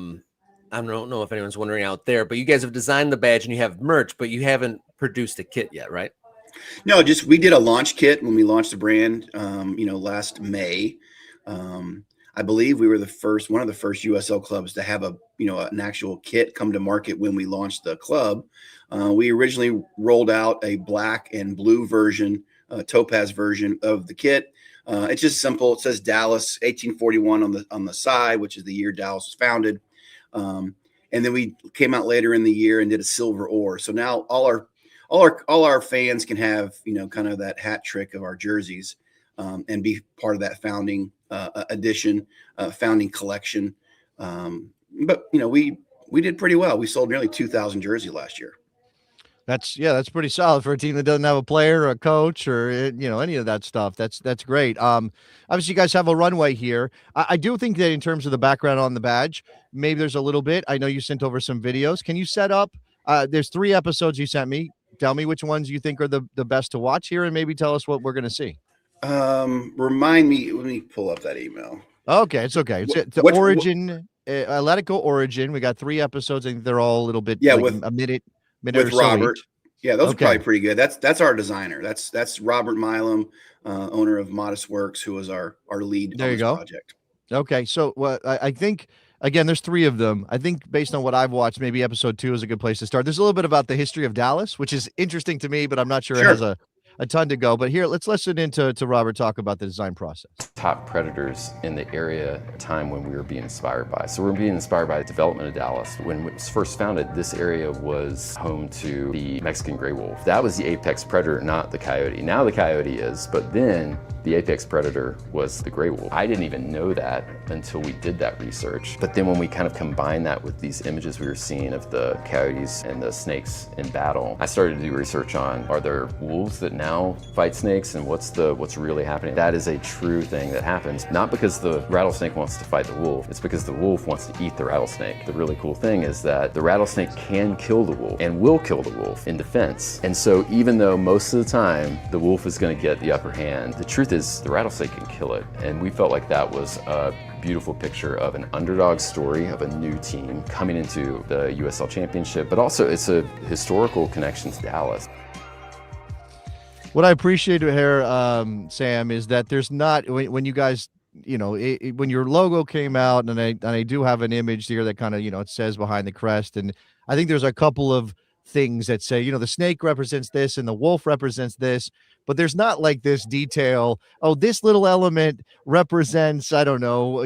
don't know if anyone's wondering out there, but you guys have designed the badge and you have merch, but you haven't produced a kit yet, right? No, we did a launch kit when we launched the brand, last May. I believe we were one of the first USL clubs to have an actual kit come to market when we launched the club. We originally rolled out a black and blue version, topaz version of the kit. It's just simple. It says Dallas 1841 on the side, which is the year Dallas was founded. And then we came out later in the year and did a silver ore. So now all our fans can have, kind of that hat trick of our jerseys, and be part of that founding edition, founding collection. But we did pretty well. We sold nearly 2,000 jerseys last year. That's pretty solid for a team that doesn't have a player or a coach or any of that stuff. That's great. Obviously you guys have a runway here. I do think that in terms of the background on the badge, maybe there's a little bit. I know you sent over some videos. Can you set up? There's 3 episodes you sent me. Tell me which ones you think are the best to watch here, and maybe tell us what we're going to see. Remind me. Let me pull up that email. Okay, it's okay. It's the Origin, Atletico Origin. We got 3 episodes. I think they're all a little bit with a minute with or so Robert. each. Yeah, those are probably pretty good. That's our designer. That's Robert Milam, owner of Modest Works, who was our lead on this project. Okay, so I think again, there's three of them. I think based on what I've watched, maybe episode 2 is a good place to start. There's a little bit about the history of Dallas, which is interesting to me, but I'm not sure it has Sure. a ton to go. But here, let's listen into Robert talk about the design process. Top predators in the area time when we were being inspired by. So we're being inspired by the development of Dallas. When it was first founded, this area was home to the Mexican gray wolf. That was the apex predator, not the coyote. Now the coyote is, but then the apex predator was the gray wolf. I didn't even know that until we did that research. But then when we kind of combined that with these images we were seeing of the coyotes and the snakes in battle, I started to do research on, are there wolves that now fight snakes, and what's really happening? That is a true thing that happens, not because the rattlesnake wants to fight the wolf, it's because the wolf wants to eat the rattlesnake. The really cool thing is that the rattlesnake can kill the wolf and will kill the wolf in defense. And so even though most of the time the wolf is going to get the upper hand, the truth is the rattlesnake can kill it. And we felt like that was a beautiful picture of an underdog story of a new team coming into the USL Championship, but also it's a historical connection to Dallas. What I appreciate here, Sam, is that there's not, when you guys, when your logo came out, and I do have an image here that kind of, it says behind the crest, and I think there's a couple of things that say, the snake represents this and the wolf represents this, but there's not like this detail. Oh, this little element represents, I don't know,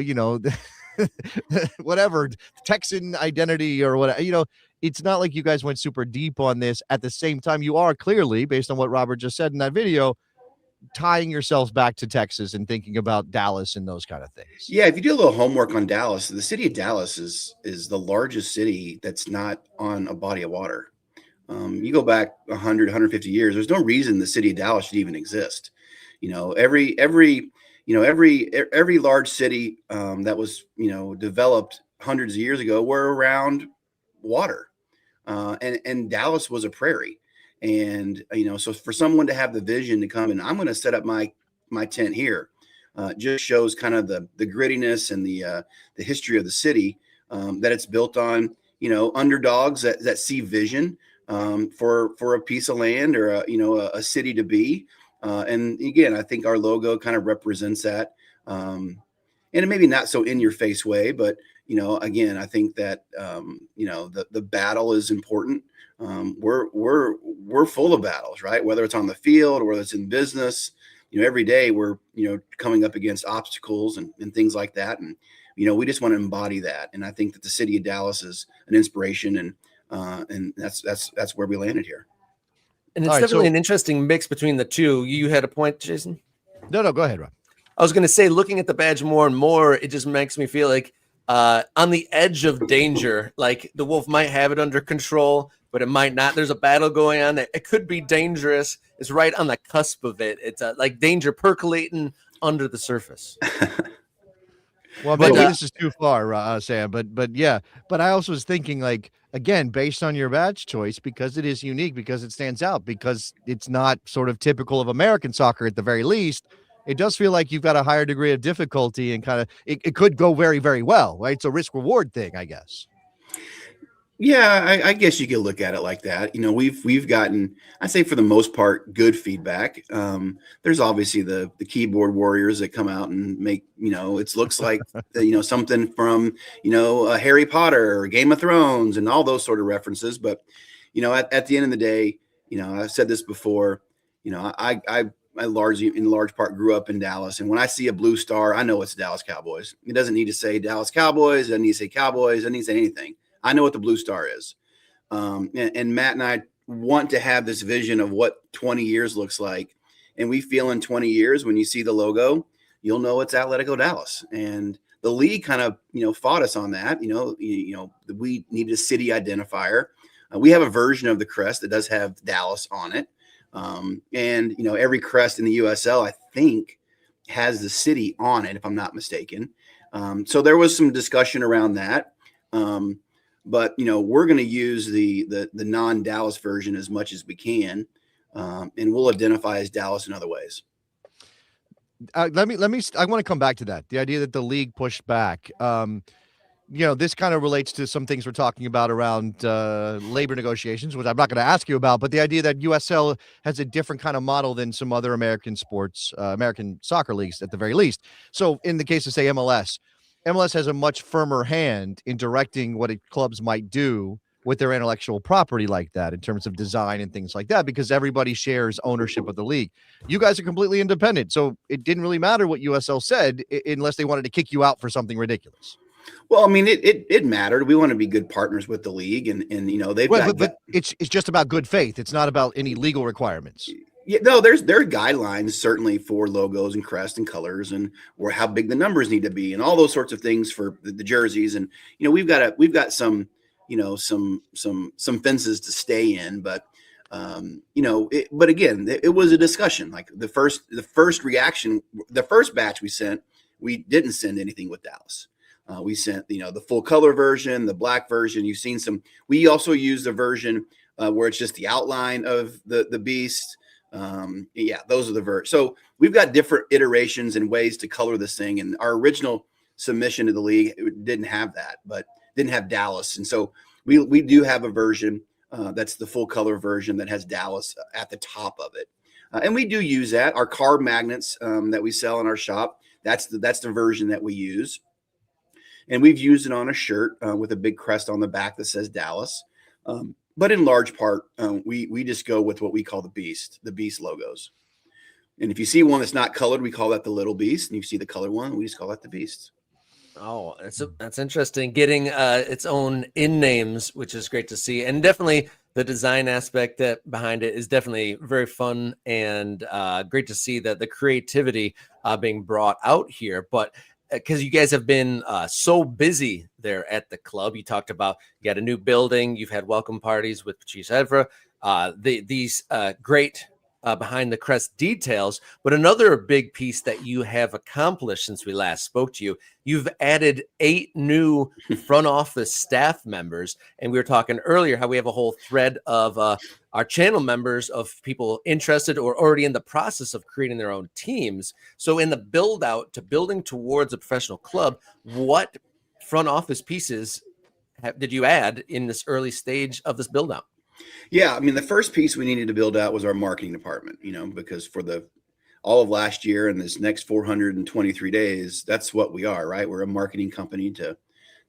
whatever Texan identity or whatever, it's not like you guys went super deep on this. At the same time, you are clearly, based on what Robert just said in that video, tying yourselves back to Texas and thinking about Dallas and those kind of things. Yeah, if you do a little homework on Dallas, the city of Dallas is the largest city that's not on a body of water. You go back 100, 150 years, there's no reason the city of Dallas should even exist. Every large city that was, developed hundreds of years ago were around water. And Dallas was a prairie. And, so for someone to have the vision to come and I'm going to set up my tent here, just shows kind of the grittiness and the history of the city, that it's built on, underdogs that see vision, for a piece of land or a city to be. And again, I think our logo kind of represents that, in a maybe not so in your face way, but again, I think that the battle is important. We're full of battles, right? Whether it's on the field or whether it's in business, every day we're coming up against obstacles and things like that, and we just want to embody that. And I think that the city of Dallas is an inspiration, and that's where we landed here. And it's definitely an interesting mix between the two. You had a point, Jason? No, go ahead, Rob. I was going to say, looking at the badge more and more, it just makes me feel like on the edge of danger. Like the wolf might have it under control, but it might not. There's a battle going on that it could be dangerous. It's right on the cusp of it. It's like danger percolating under the surface. Well, maybe this is too far, Sam, but yeah. But I also was thinking, like, again, based on your badge choice, because it is unique, because it stands out, because it's not sort of typical of American soccer at the very least, it does feel like you've got a higher degree of difficulty and kind of it could go very, very well, right? It's a risk reward thing, I guess. Yeah, I guess you could look at it like that. We've gotten, I'd say for the most part, good feedback. There's obviously the keyboard warriors that come out and make, it looks like, something from, Harry Potter or Game of Thrones and all those sort of references. But, at the end of the day, I've said this before, I largely, in large part, grew up in Dallas. And when I see a blue star, I know it's Dallas Cowboys. It doesn't need to say Dallas Cowboys. It doesn't need to say Cowboys. It doesn't need to say anything. I know what the blue star is. And Matt and I want to have this vision of what 20 years looks like. And we feel in 20 years, when you see the logo, you'll know it's Atletico Dallas. And the league kind of, fought us on that. We needed a city identifier. We have a version of the crest that does have Dallas on it. And every crest in the USL, I think, has the city on it, if I'm not mistaken. So there was some discussion around that. But we're going to use the non-Dallas version as much as we can, and we'll identify as Dallas in other ways. Let me. I want to come back to that. The idea that the league pushed back. This kind of relates to some things we're talking about around labor negotiations, which I'm not going to ask you about. But the idea that USL has a different kind of model than some other American sports, American soccer leagues, at the very least. So in the case of, say, MLS. MLS has a much firmer hand in directing what clubs might do with their intellectual property like that in terms of design and things like that, because everybody shares ownership of the league. You guys are completely independent, so it didn't really matter what USL said unless they wanted to kick you out for something ridiculous. Well, I mean, it mattered. We want to be good partners with the league, and they've but it's just about good faith. It's not about any legal requirements. Yeah, no, there are guidelines certainly for logos and crest and colors and or how big the numbers need to be and all those sorts of things for the jerseys. And we've got some some fences to stay in, but but again, it was a discussion. Like the first reaction, the first batch we sent, we didn't send anything with Dallas. We sent the full color version, the black version. You've seen some. We also used a version where it's just the outline of the beast. Those are the versions. So we've got different iterations and ways to color this thing. And our original submission to the league didn't have that, but didn't have Dallas. And so we do have a version that's the full color version that has Dallas at the top of it. And we do use that. Our card magnets that we sell in our shop, that's the version that we use. And we've used it on a shirt with a big crest on the back that says Dallas. But in large part, we just go with what we call the beast logos. And if you see one that's not colored, we call that the little beast. And you see the colored one, we just call that the beast. Oh, that's interesting. Getting its own in names, which is great to see. And definitely the design aspect behind it is definitely very fun and great to see that the creativity being brought out here. But because you guys have been so busy there at the club, you talked about you got a new building, you've had welcome parties with Patrice Evra, these great behind the crest details. But another big piece that you have accomplished since we last spoke to you, you've added 8 new front office staff members. And we were talking earlier how we have a whole thread of our channel members of people interested or already in the process of creating their own teams. So in the build out to building towards a professional club, what front office pieces did you add in this early stage of this build out? Yeah, I mean, the first piece we needed to build out was our marketing department, because for all of last year and this next 423 days, that's what we are, right? We're a marketing company to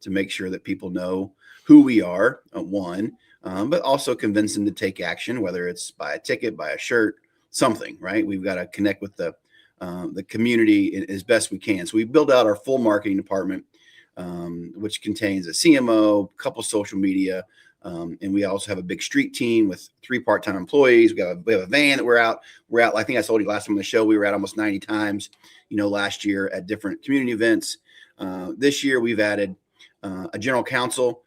make sure that people know who we are, but also convince them to take action, whether it's buy a ticket, buy a shirt, something, right? We've got to connect with the community as best we can. So we built out our full marketing department, which contains a CMO, a couple social media, and we also have a big street team with 3 part-time employees. We have a van that we're out. I think I told you last time on the show, we were out almost 90 times, last year at different community events. This year we've added a general counsel.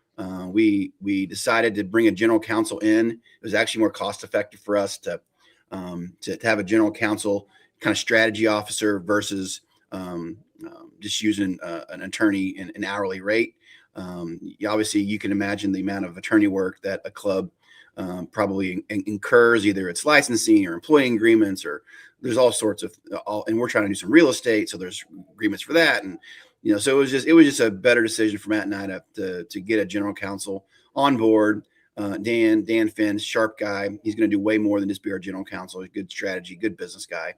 We decided to bring a general counsel in. It was actually more cost effective for us to have a general counsel kind of strategy officer versus just using an attorney in an hourly rate. Obviously, you can imagine the amount of attorney work that a club probably incurs, either it's licensing or employee agreements, or there's all sorts of and we're trying to do some real estate, so there's agreements for that. And so it was just a better decision for Matt and I to get a general counsel on board. Dan Finn, sharp guy. He's going to do way more than just be our general counsel. He's a good strategy, good business guy.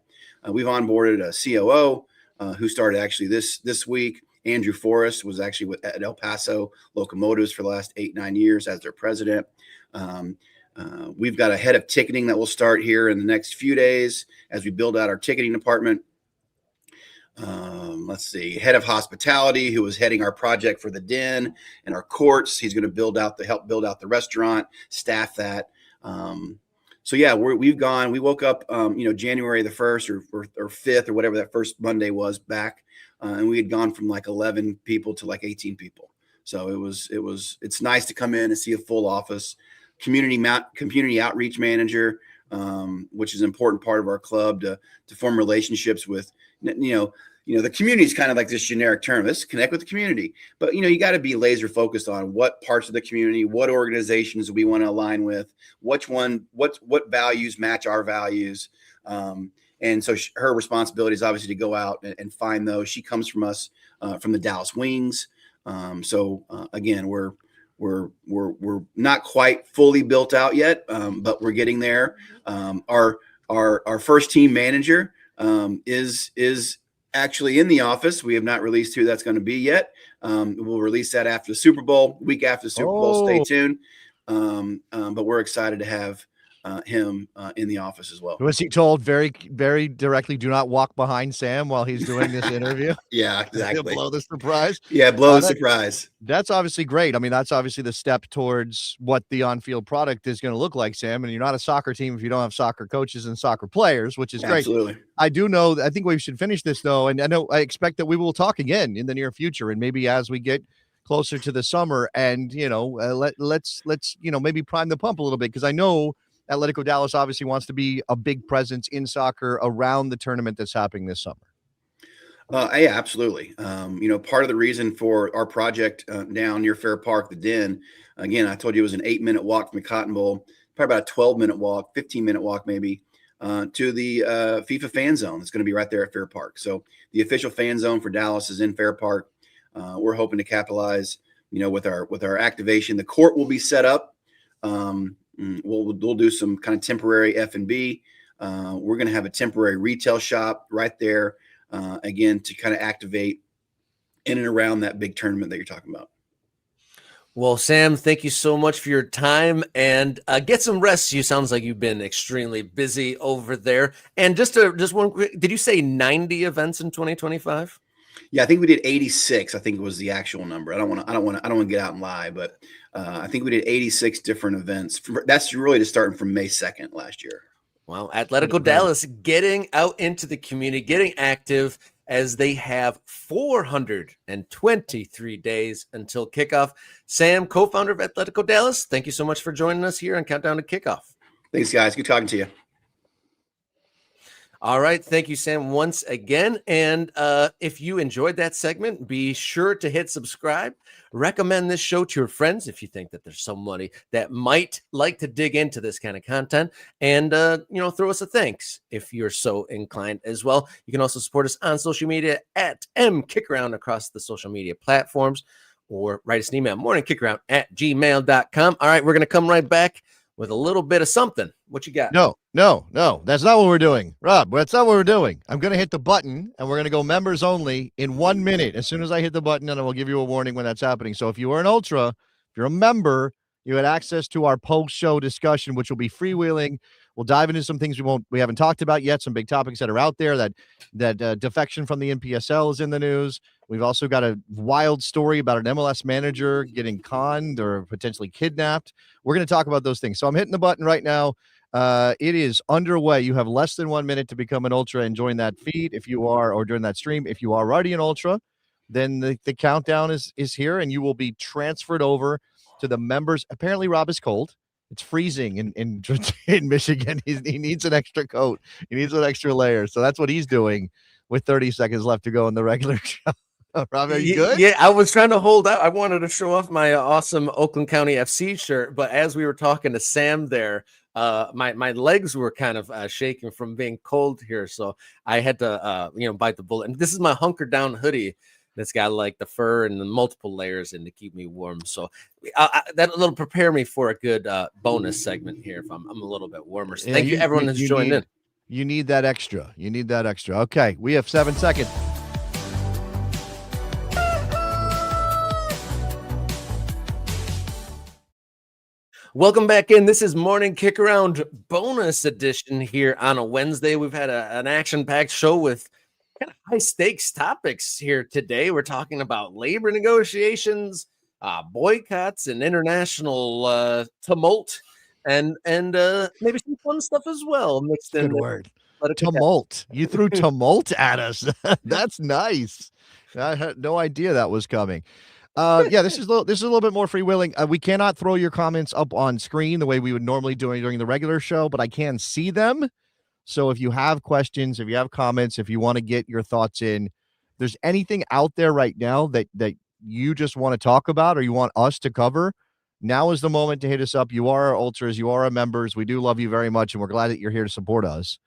We've onboarded a COO who started actually this week. Andrew Forrest was actually at El Paso Locomotives for the last 8-9 years as their president. We've got a head of ticketing that will start here in the next few days as we build out our ticketing department. Let's see, head of hospitality who was heading our project for the Den and our courts. He's going to help build out the restaurant, staff that. So yeah, we woke up, January the 1st or 5th or whatever that first Monday was back. And we had gone from like 11 people to like 18 people. So it's nice to come in and see a full office, community outreach manager, which is an important part of our club to form relationships with, the community is kind of like this generic term. Let's connect with the community, but you got to be laser focused on what parts of the community, what organizations we want to align with, what values match our values. And so her responsibility is obviously to go out and find those. She comes from us, from the Dallas Wings. Again, we're not quite fully built out yet, but we're getting there. Our first team manager is actually in the office. We have not released who that's going to be yet. We'll release that after the Super Bowl, week after the Super Bowl. Stay tuned. But we're excited to have him in the office as well. Was he told very, very directly, do not walk behind Sam while he's doing this interview? Yeah, exactly. Blow the surprise. Yeah, blow the surprise. That's obviously great. I mean, that's obviously the step towards what the on-field product is going to look like, Sam. And you're not a soccer team if you don't have soccer coaches and soccer players, which is great. Absolutely. I do know, I think we should finish this though. And I expect that we will talk again in the near future, and maybe as we get closer to the summer, and, let's maybe prime the pump a little bit. Cause I know Atletico Dallas obviously wants to be a big presence in soccer around the tournament that's happening this summer. Yeah, absolutely. Part of the reason for our project down near Fair Park, the Den, again, I told you it was an 8-minute walk from the Cotton Bowl, probably about a 12-minute walk, 15-minute walk maybe, to the FIFA fan zone. It's going to be right there at Fair Park. So the official fan zone for Dallas is in Fair Park. We're hoping to capitalize, with our activation. The court will be set up. We'll do some kind of temporary F&B. We're going to have a temporary retail shop right there, again, to kind of activate in and around that big tournament that you're talking about. Well, Sam, thank you so much for your time, and get some rest. You sounds like you've been extremely busy over there. And just one quick, did you say 90 events in 2025? Yeah, I think we did 86. I think it was the actual number. I don't want to get out and lie, but I think we did 86 different events. That's really just starting from May 2nd last year. Well, Atletico Dallas getting out into the community, getting active, as they have 423 days until kickoff. Sam, co-founder of Atletico Dallas, thank you so much for joining us here on Countdown to Kickoff. Thanks, guys. Good talking to you. All right. Thank you, Sam, once again. And if you enjoyed that segment, be sure to hit subscribe. Recommend this show to your friends if you think that there's somebody that might like to dig into this kind of content. And, throw us a thanks if you're so inclined as well. You can also support us on social media at Kickaround across the social media platforms, or write us an email, morningkickaround@gmail.com. All right. We're going to come right back with a little bit of something. What you got? No, that's not what we're doing. Rob, that's not what we're doing. I'm going to hit the button, and we're going to go members only in 1 minute. As soon as I hit the button, and I will give you a warning when that's happening. So if you are an Ultra, if you're a member, you had access to our post-show discussion, which will be freewheeling. We'll dive into some things we haven't talked about yet, some big topics that are out there. That defection from the NPSL is in the news. We've also got a wild story about an MLS manager getting conned or potentially kidnapped. We're going to talk about those things. So I'm hitting the button right now. It is underway. You have less than 1 minute to become an Ultra and join that feed if you are, or during that stream. If you are already an Ultra, then the countdown is here, and you will be transferred over to the members. Apparently, Rob is cold. It's freezing in Michigan. He needs an extra coat. He needs an extra layer. So that's what he's doing with 30 seconds left to go in the regular show. Rob, are you good? Yeah, I was trying to hold out. I wanted to show off my awesome Oakland County FC shirt, but as we were talking to Sam there, my legs were kind of shaking from being cold here, so I had to bite the bullet. And this is my hunker down hoodie that's got like the fur and the multiple layers in to keep me warm. So that'll prepare me for a good bonus segment here if I'm a little bit warmer. So thank you everyone that's joined in. You need that extra. Okay, we have 7 seconds. Welcome back in. This is Morning Kickaround bonus edition here on a Wednesday. We've had an action-packed show with kind of high-stakes topics here today. We're talking about labor negotiations, boycotts, and international tumult, and maybe some fun stuff as well mixed in. Good word. Tumult. You threw tumult at us. That's nice. I had no idea that was coming. This is a little bit more freewheeling. We cannot throw your comments up on screen the way we would normally do during the regular show, but I can see them. So if you have questions, if you have comments, if you want to get your thoughts in, if there's anything out there right now that you just want to talk about or you want us to cover, now is the moment to hit us up. You are our Ultras, you are our members. We do love you very much, and we're glad that you're here to support us.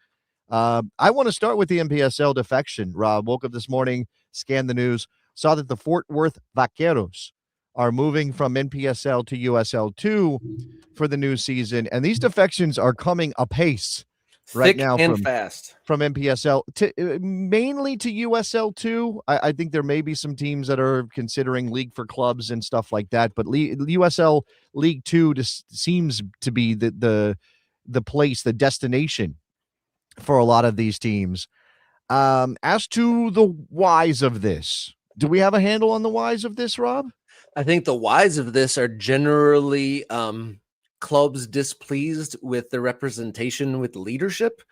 I want to start with the NPSL defection. Rob, woke up this morning, scanned the news, saw that the Fort Worth Vaqueros are moving from NPSL to USL 2 for the new season. And these defections are coming apace. right Thick now and fast. from NPSL to mainly to USL too. I think there may be some teams that are considering League for Clubs and stuff like that, but USL League 2 just seems to be the place, the destination for a lot of these teams. As to the whys of this, do we have a handle on the whys of this, Rob? I think the whys of this are generally clubs displeased with the representation with leadership.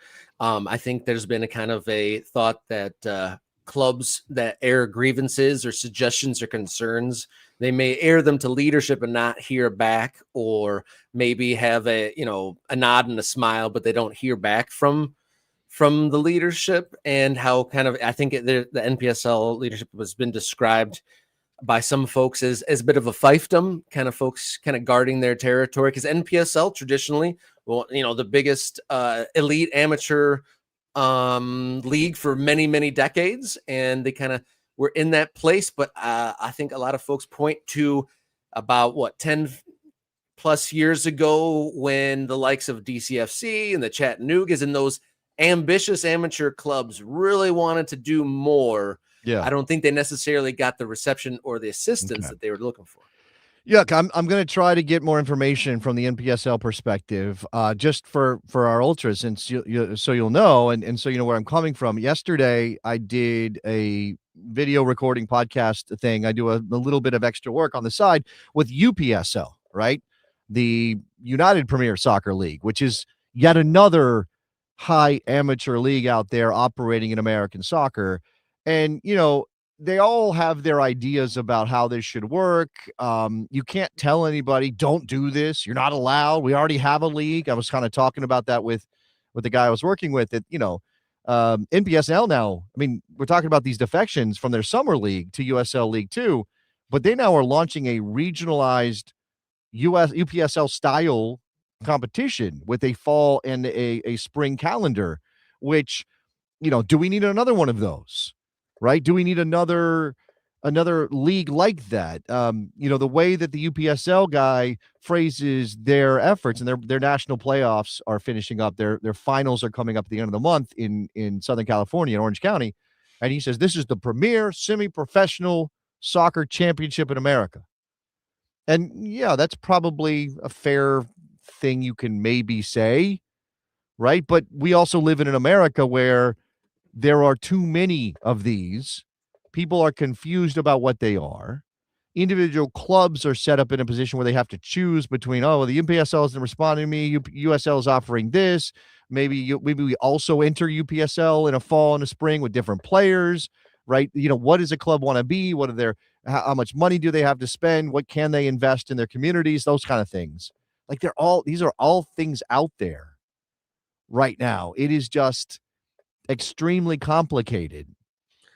I think there's been a kind of a thought that clubs that air grievances or suggestions or concerns, they may air them to leadership and not hear back, or maybe have a nod and a smile, but they don't hear back from the leadership. And how kind of, I think the NPSL leadership has been described by some folks as a bit of a fiefdom, kind of folks kind of guarding their territory, because NPSL traditionally, well, the biggest elite amateur league for many, many decades, and they kind of were in that place. But I think a lot of folks point to about 10 plus years ago, when the likes of DCFC and the Chattanoogas and those ambitious amateur clubs really wanted to do more. Yeah. I don't think they necessarily got the reception or the assistance that they were looking for. Yeah, I'm going to try to get more information from the NPSL perspective, just for our ultras, and so you'll know, and so you know where I'm coming from. Yesterday, I did a video recording podcast thing. I do a little bit of extra work on the side with UPSL, right? The United Premier Soccer League, which is yet another high amateur league out there operating in American soccer. And, they all have their ideas about how this should work. You can't tell anybody, don't do this. You're not allowed. We already have a league. I was kind of talking about that with the guy I was working with. That NPSL now, I mean, we're talking about these defections from their summer league to USL League 2, but they now are launching a regionalized UPSL style competition with a fall and a spring calendar, which, do we need another one of those? Right? Do we need another league like that? The way that the UPSL guy phrases their efforts, and their national playoffs are finishing up. Their finals are coming up at the end of the month in Southern California, in Orange County. And he says, this is the premier semi-professional soccer championship in America. And yeah, that's probably a fair thing you can maybe say, right? But we also live in an America where there are too many of these. People are confused about what they are. Individual clubs are set up in a position where they have to choose between, the NPSL isn't responding to me, USL is offering this. Maybe we also enter UPSL in a fall and a spring with different players, right? What does a club want to be? How much money do they have to spend? What can they invest in their communities? Those kind of things. Like these are all things out there right now. It is just extremely complicated,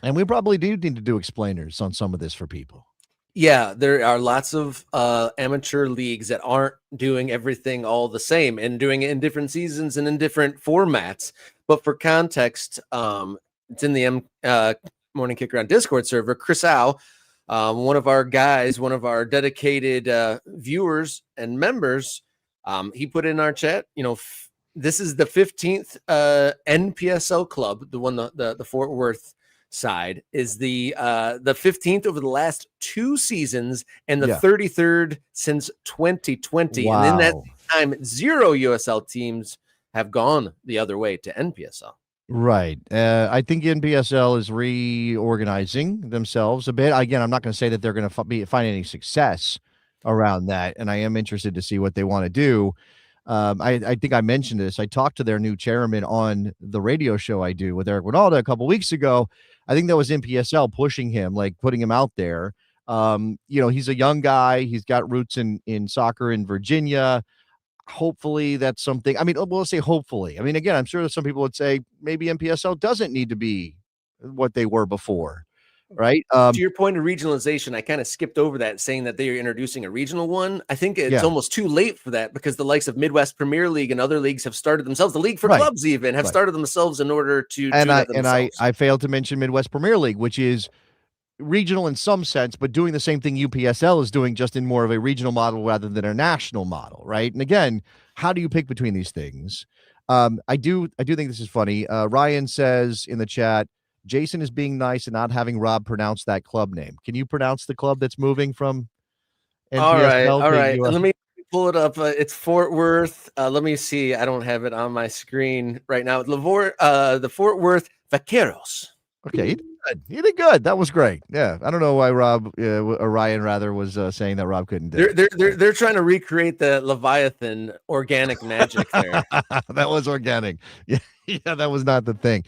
and we probably do need to do explainers on some of this for people. Yeah, there are lots of amateur leagues that aren't doing everything all the same and doing it in different seasons and in different formats. But for context, it's in the Morning Kickaround Discord server. Chris Au, one of our guys, one of our dedicated viewers and members, he put in our chat, this is the 15th NPSL club, the one, the Fort Worth side, is the 15th over the last 2 seasons and the 33rd since 2020. Wow. And in that time, 0 USL teams have gone the other way to NPSL. Right. I think NPSL is reorganizing themselves a bit. Again, I'm not going to say that they're going to find any success around that, and I am interested to see what they want to do. I think I mentioned this. I talked to their new chairman on the radio show I do with Eric Ronaldo a couple weeks ago. I think that was NPSL pushing him, like putting him out there. He's a young guy. He's got roots in soccer in Virginia. Hopefully that's something. I mean, we'll say hopefully. I mean, again, I'm sure that some people would say maybe NPSL doesn't need to be what they were before. Right. To your point of regionalization, I kind of skipped over that, saying that they are introducing a regional one. I think it's almost too late for that, because the likes of Midwest Premier League and other leagues have started themselves. The League for Clubs even have started themselves in order to. I failed to mention Midwest Premier League, which is regional in some sense, but doing the same thing UPSL is doing, just in more of a regional model rather than a national model. Right. And again, how do you pick between these things? I do think this is funny. Ryan says in the chat, Jason is being nice and not having Rob pronounce that club name. Can you pronounce the club that's moving from NPSL All to right. US? Let me pull it up. It's Fort Worth. Let me see. I don't have it on my screen right now. The Fort Worth Vaqueros. Okay, he did good. That was great. Yeah, I don't know why Rob or Ryan rather was saying that Rob couldn't do it. They're trying to recreate the Leviathan organic magic there. That was organic. Yeah, yeah, that was not the thing.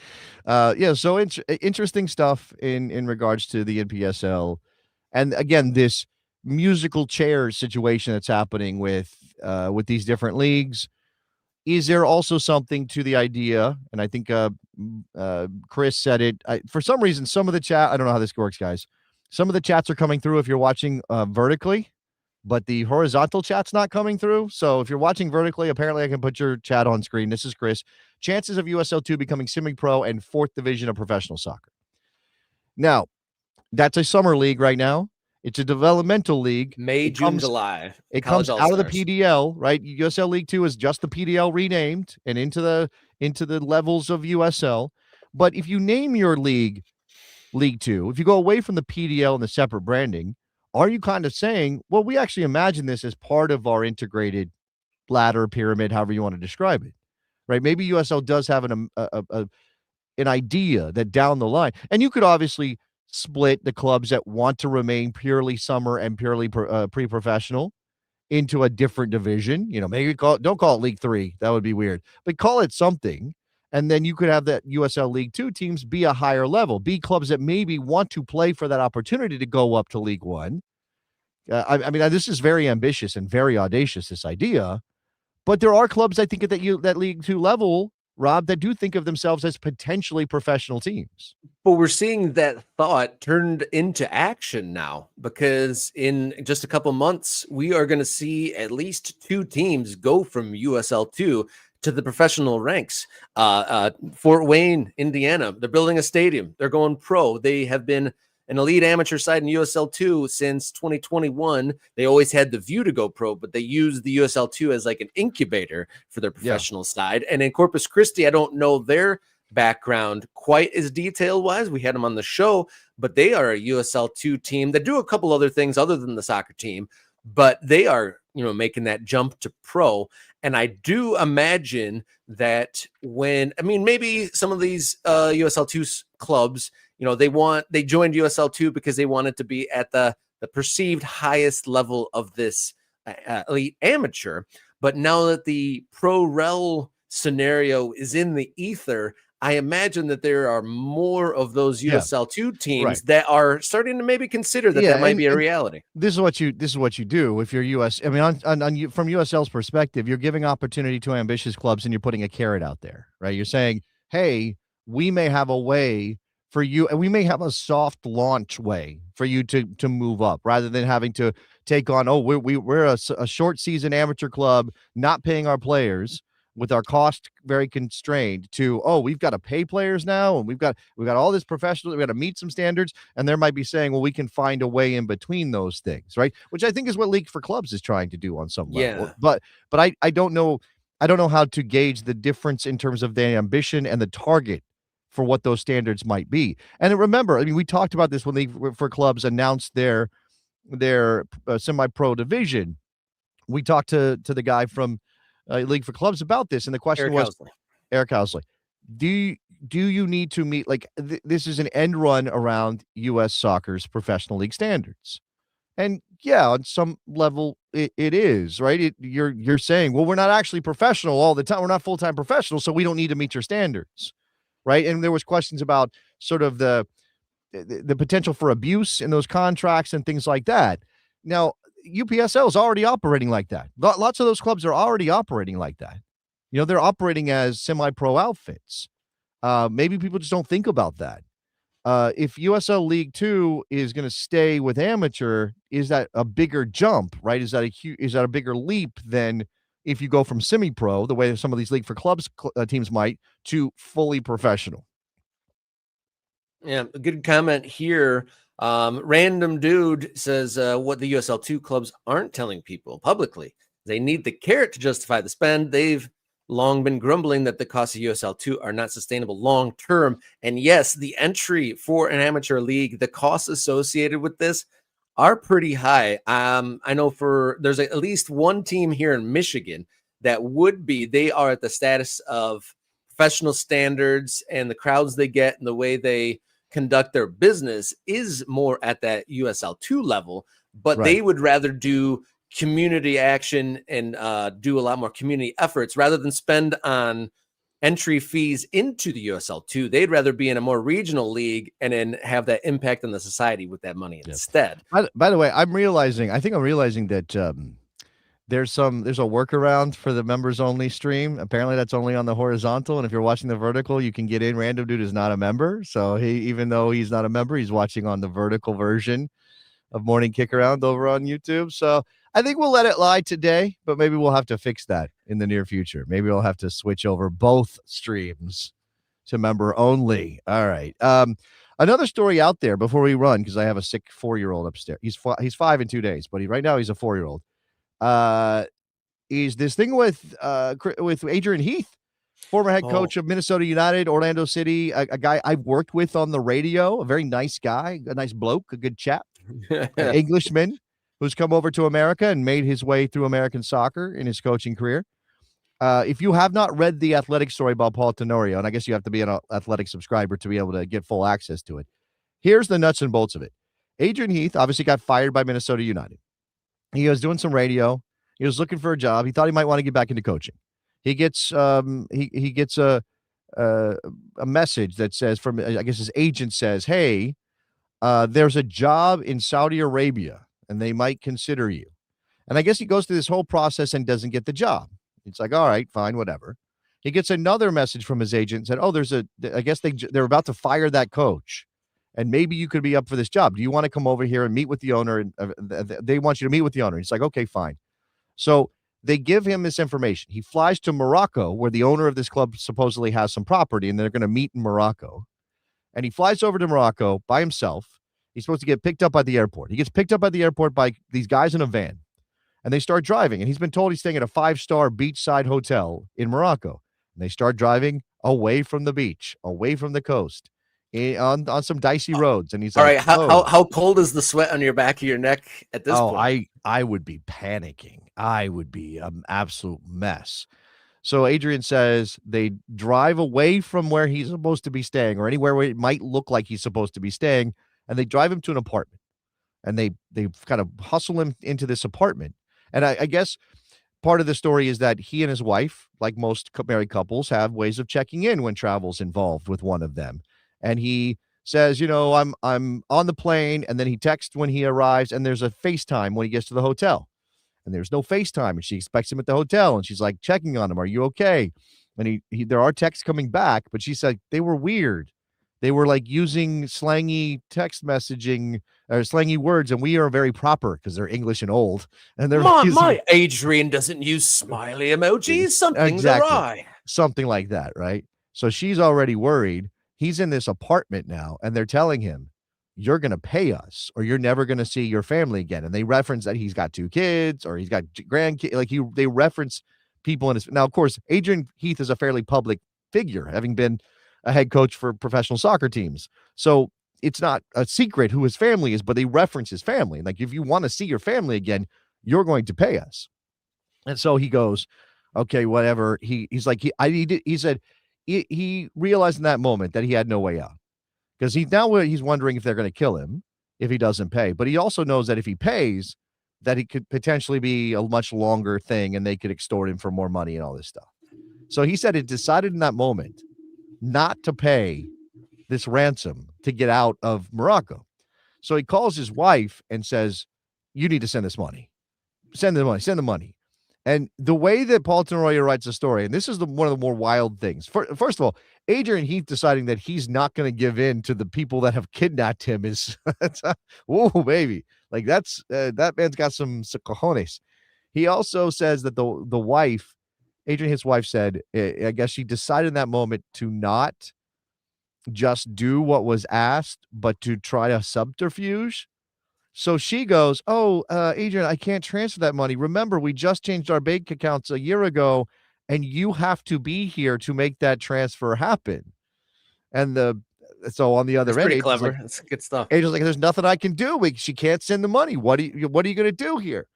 Yeah, so interesting stuff in regards to the NPSL, and again, this musical chairs situation that's happening with these different leagues. Is there also something to the idea? And I think Chris said it. For some reason, some of the chat, I don't know how this works, guys. Some of the chats are coming through if you're watching vertically, but the horizontal chat's not coming through. So if you're watching vertically, apparently I can put your chat on screen. This is Chris. Chances of USL2 becoming semi-pro and 4th division of professional soccer. Now, that's a summer league right now. It's a developmental league. May, June, July. It comes out of the PDL, right? USL League 2 is just the PDL renamed and into the levels of USL. But if you name your league League 2, if you go away from the PDL and the separate branding, are you kind of saying, well, we actually imagine this as part of our integrated ladder, pyramid, however you want to describe it, right? Maybe USL does have an idea that down the line, and you could obviously split the clubs that want to remain purely summer and purely pre-professional into a different division. Maybe don't call it League 3. That would be weird. But call it something. And then you could have that USL League 2 teams be a higher level, be clubs that maybe want to play for that opportunity to go up to League 1. I mean, this is very ambitious and very audacious, this idea. But there are clubs, I think, at that League 2 level, Rob, that do think of themselves as potentially professional teams. But we're seeing that thought turned into action now, because in just a couple months, we are going to see at least 2 teams go from USL2 to the professional ranks. Fort Wayne, Indiana, they're building a stadium. They're going pro. They have been an elite amateur side in USL2 since 2021. They always had the view to go pro, but they used the USL2 as like an incubator for their professional side. And in Corpus Christi, I don't know their background quite as detail wise. We had them on the show, but they are a USL2 team that do a couple other things other than the soccer team, but they are, making that jump to pro. And I do imagine that maybe some of these USL2 clubs, they joined USL2 because they wanted to be at the perceived highest level of this elite amateur. But now that the pro rel scenario is in the ether, I imagine that there are more of those USL2 teams that are starting to maybe consider that might be a reality. This is what you do if you're US. I mean, from USL's perspective, you're giving opportunity to ambitious clubs and you're putting a carrot out there, right? You're saying, hey, we may have a way for you, and we may have a soft launch way for you to move up rather than having to take on, we're a short season amateur club, not paying our players, with our cost very constrained, to, we've got to pay players now, and we've got all this professional, we got to meet some standards, and there might be saying, well, we can find a way in between those things, right? Which I think is what League for Clubs is trying to do on some level. But I don't know how to gauge the difference in terms of the ambition and the target for what those standards might be. And remember, I mean, we talked about this when League for Clubs announced their semi-pro division. We talked to the guy from League for Clubs about this, and the question was, Eric Housley, do you need to meet, like, this is an end run around U.S. soccer's professional league standards? And on some level it is, right? You're saying, well, we're not actually professional all the time, we're not full-time professionals, so we don't need to meet your standards, right? And there was questions about sort of the potential for abuse in those contracts and things like that. Now, UPSL is already operating like that. Lots of those clubs are already operating like that. They're operating as semi-pro outfits. Maybe people just don't think about that. If USL League 2 is going to stay with amateur, is that a bigger jump, right? Is that a bigger leap than if you go from semi-pro, the way some of these League for Clubs teams might, to fully professional? Yeah, a good comment here. Random dude says what the USL2 clubs aren't telling people publicly They need the carrot to justify the spend. They've long been grumbling that the costs of USL 2 are not sustainable long term. And yes, the entry for an amateur league, the costs associated with this are pretty high. I know there's at least one team here in Michigan that they are at the status of professional standards, and the crowds they get and the way they conduct their business is more at that USL 2 level, but Right. they would rather do community action and do a lot more community efforts rather than spend on entry fees into the USL 2. They'd rather be in a more regional league and then have that impact on the society with that money instead. By the way, I think I'm realizing that there's a workaround for the members only stream. Apparently that's only on the horizontal. And if you're watching the vertical, you can get in. Random Dude is not a member. So even though he's not a member, he's watching on the vertical version of Morning Kickaround over on YouTube. So I think we'll let it lie today, but maybe we'll have to fix that in the near future. Maybe we'll have to switch over both streams to member only. All right. Another story out there before we run, because I have a sick 4-year-old upstairs. He's 5 in 2 days, but right now he's a 4-year-old. Is this thing with Adrian Heath, former head coach of Minnesota United, Orlando City, a guy I've worked with on the radio, a very nice guy, a nice bloke, a good chap, an Englishman who's come over to America and made his way through American soccer in his coaching career. If you have not read the Athletic story about Paul Tenorio, and I guess you have to be an Athletic subscriber to be able to get full access to it, here's the nuts and bolts of it. Adrian Heath obviously got fired by Minnesota United. He was doing some radio. He was looking for a job. He thought he might want to get back into coaching. He gets he gets a message that says from, I guess his agent says, hey, there's a job in Saudi Arabia and they might consider you. And I guess he goes through this whole process and doesn't get the job. It's like, all right, fine, whatever. He gets another message from his agent and said, oh, I guess they're about to fire that coach. And maybe you could be up for this job. Do you want to come over here and meet with the owner? And they want you to meet with the owner. He's like, okay, fine. So they give him this information. He flies to Morocco, where the owner of this club supposedly has some property, and they're going to meet in Morocco. And he flies over to Morocco by himself. He's supposed to get picked up at the airport. He gets picked up at the airport by these guys in a van, and they start driving. And he's been told he's staying at a 5-star beachside hotel in Morocco. And they start driving away from the beach, away from the coast, on some dicey roads. And he's all like, right, how cold is the sweat on your back of your neck at this point? I would be panicking. I would be an absolute mess. So Adrian says they drive away from where he's supposed to be staying, or anywhere where it might look like he's supposed to be staying, and they drive him to an apartment. And they kind of hustle him into this apartment. And I guess part of the story is that he and his wife, like most married couples, have ways of checking in when travel's involved with one of them. And he says, I'm on the plane, and then he texts when he arrives, and there's a FaceTime when he gets to the hotel. And there's no FaceTime, and she expects him at the hotel, and she's like checking on him. Are you okay? And there are texts coming back, but she said they were weird. They were like using slangy text messaging or slangy words, and we are very proper because they're English and old. And they're my Adrian doesn't use smiley emojis. Something's awry. Something like that, right? So she's already worried. He's in this apartment now, and they're telling him, you're going to pay us or you're never going to see your family again. And they reference that he's got 2 kids or he's got grandkids. Like they reference people in his. Now, of course, Adrian Heath is a fairly public figure, having been a head coach for professional soccer teams. So it's not a secret who his family is, but they reference his family. Like, if you want to see your family again, you're going to pay us. And so he goes, okay, whatever. He's like, he said he realized in that moment that he had no way out. Because he's wondering if they're going to kill him if he doesn't pay. But he also knows that if he pays, that it could potentially be a much longer thing and they could extort him for more money and all this stuff. So he said it decided in that moment not to pay this ransom to get out of Morocco. So he calls his wife and says, you need to send this money. Send the money. And the way that Paul Tenorio writes the story, and this is one of the more wild things. First of all, Adrian Heath deciding that he's not going to give in to the people that have kidnapped him is, whoa, baby. Like that man's got some cojones. He also says that the wife, Adrian Heath's wife, said, I guess she decided in that moment to not just do what was asked, but to try a subterfuge. So she goes, "Oh, Adrian, I can't transfer that money. Remember, we just changed our bank accounts a year ago, and you have to be here to make that transfer happen." And so on the That's other end, pretty clever. That's good stuff. Adrian's like, "There's nothing I can do. She can't send the money. What are you going to do here?"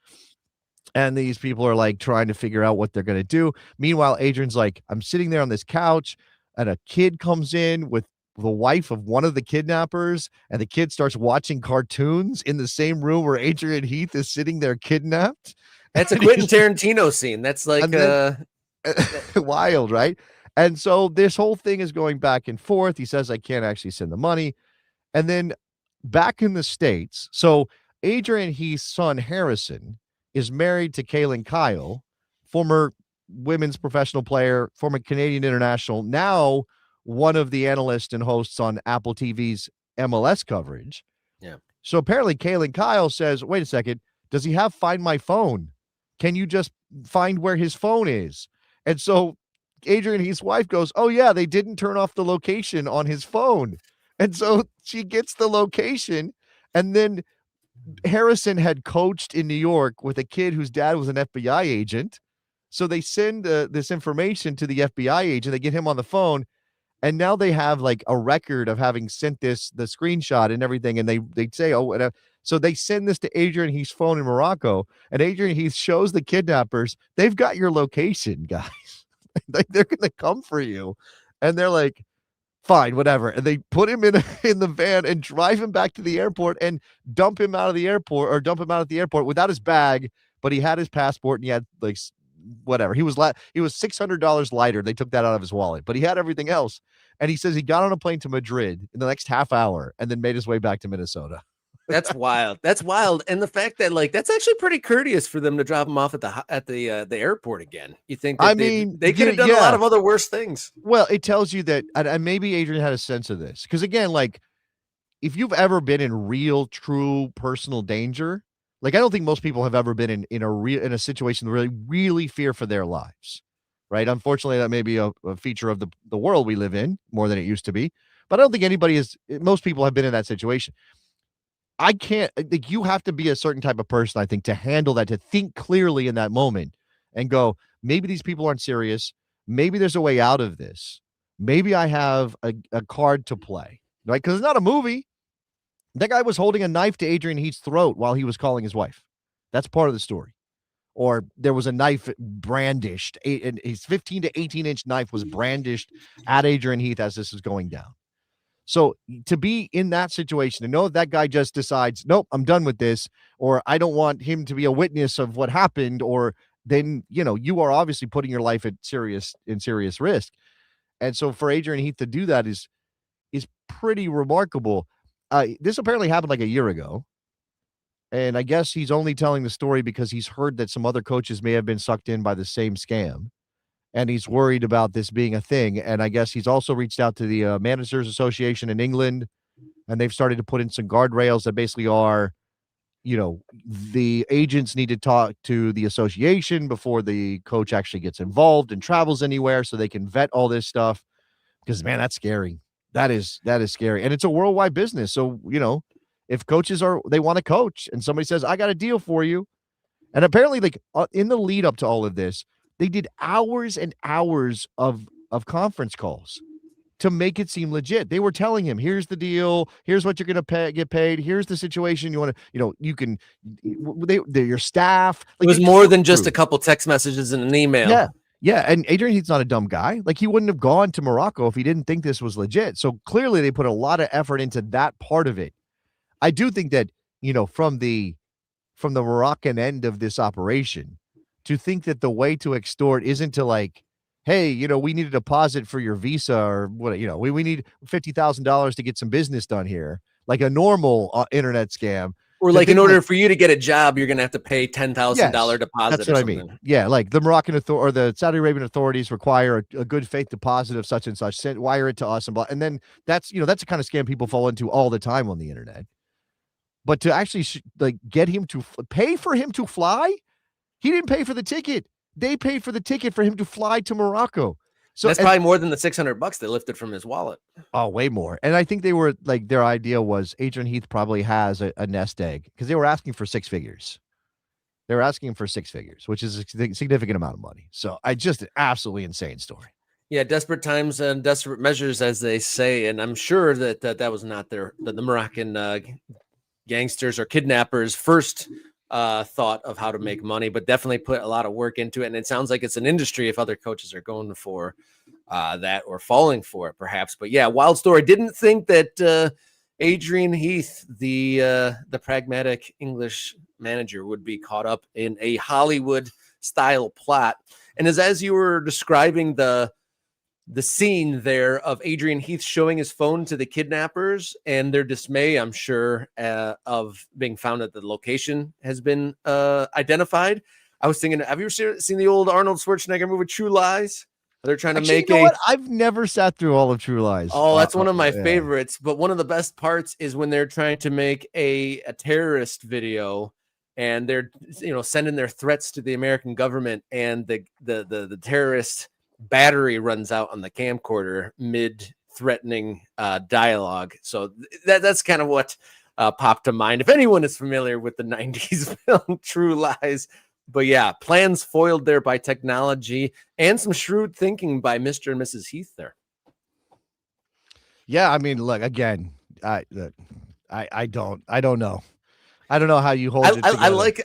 And these people are like trying to figure out what they're going to do. Meanwhile, Adrian's like, "I'm sitting there on this couch, and a kid comes in with the wife of one of the kidnappers, and the kid starts watching cartoons in the same room where Adrian Heath is sitting there kidnapped." That's a Quentin Tarantino scene. That's like wild, right? And so this whole thing is going back and forth. He says, "I can't actually send the money." And then back in the States, so Adrian Heath's son, Harrison, is married to Kaylin Kyle, former women's professional player, former Canadian international, now one of the analysts and hosts on Apple TV's MLS coverage. Yeah. So apparently Kaylin Kyle says, "Wait a second, does he have Find My Phone? Can you just find where his phone is?" And so Adrian Heath's wife goes, "Oh yeah, they didn't turn off the location on his phone." And so she gets the location, and then Harrison had coached in New York with a kid whose dad was an FBI agent. So they send this information to the FBI agent. They get him on the phone, and now they have like a record of having sent the screenshot and everything. And they say, "Oh," so they send this to Adrian Heath's phone in Morocco, and Adrian Heath shows the kidnappers, "They've got your location, guys. Like, they're going to come for you." And they're like, "Fine, whatever." And they put him in the van and drive him back to the airport and dump him out at the airport without his bag, but he had his passport and he had like whatever. He was $600 lighter. They took that out of his wallet, but he had everything else. And he says he got on a plane to Madrid in the next half hour and then made his way back to Minnesota. That's wild. That's wild. And the fact that like that's actually pretty courteous for them to drop him off at the airport again. You think that they could have done a lot of other worse things. Well, it tells you that, and maybe Adrian had a sense of this, because again, like if you've ever been in real, true personal danger, like I don't think most people have ever been in a situation where they really fear for their lives, right? Unfortunately, that may be a feature of the world we live in more than it used to be, but I don't think most people have been in that situation. I can't, like, you have to be a certain type of person, I think, to handle that, to think clearly in that moment and go, maybe these people aren't serious. Maybe there's a way out of this. Maybe I have a card to play, right? Because it's not a movie. That guy was holding a knife to Adrian Heath's throat while he was calling his wife. That's part of the story. Or there was a knife brandished, and his 15 to 18-inch knife was brandished at Adrian Heath as this is going down. So to be in that situation and know that guy just decides, "Nope, I'm done with this," or "I don't want him to be a witness of what happened," or then, you are obviously putting your life in serious risk. And so for Adrian Heath to do that is pretty remarkable. This apparently happened like a year ago. And I guess he's only telling the story because he's heard that some other coaches may have been sucked in by the same scam. And he's worried about this being a thing. And I guess he's also reached out to the Managers Association in England, and they've started to put in some guardrails that basically are, the agents need to talk to the association before the coach actually gets involved and travels anywhere so they can vet all this stuff. Because, man, that's scary. That is scary. And it's a worldwide business. So, if coaches they want to coach and somebody says, "I got a deal for you." And apparently, like in the lead up to all of this, they did hours and hours of conference calls to make it seem legit. They were telling him, "Here's the deal. Here's what you're going to get paid. Here's the situation. You want to, you can, your staff." Like, it was more than just a couple text messages and an email. Yeah. Yeah. And Adrian Heath's not a dumb guy. Like, he wouldn't have gone to Morocco if he didn't think this was legit. So clearly they put a lot of effort into that part of it. I do think that, from the Moroccan end of this operation, to think that the way to extort isn't to like, "Hey, we need a deposit for your visa," or what, we need $50,000 to get some business done here, like a normal internet scam. Or like, in order for you to get a job, you're going to have to pay $10,000 deposit. That's what I mean. Yeah, like the Moroccan or the Saudi Arabian authorities require a good faith deposit of such and such. Wire it to us and blah. And then that's the kind of scam people fall into all the time on the internet. But to actually get him to pay for him to fly, he didn't pay for the ticket. They paid for the ticket for him to fly to Morocco. So That's probably more than the $600 they lifted from his wallet. Oh, way more. And I think they were like, their idea was Adrian Heath probably has a nest egg because they were asking for 6 figures. They were asking for 6 figures, which is a significant amount of money. So just an absolutely insane story. Yeah, desperate times and desperate measures, as they say. And I'm sure that was not the Moroccan gangsters or kidnappers' first thought of how to make money, but definitely put a lot of work into it. And it sounds like it's an industry if other coaches are going for that or falling for it, perhaps. But yeah, wild story. Didn't think that Adrian Heath, the pragmatic English manager, would be caught up in a Hollywood style plot. And as you were describing the scene there of Adrian Heath showing his phone to the kidnappers and their dismay, I'm sure, of being found that the location has been identified. I was thinking, have you ever seen the old Arnold Schwarzenegger movie True Lies? They're trying to make what? I've never sat through all of True Lies. Oh, that's one of my favorites. But one of the best parts is when they're trying to make a terrorist video, and they're sending their threats to the American government, and the terrorist battery runs out on the camcorder mid threatening dialogue. So that's kind of what popped to mind if anyone is familiar with the 90s film True Lies. But yeah, plans foiled there by technology and some shrewd thinking by Mr. and Mrs. Heath there. Yeah, I mean, look, again, I don't know. I don't know how you hold it together.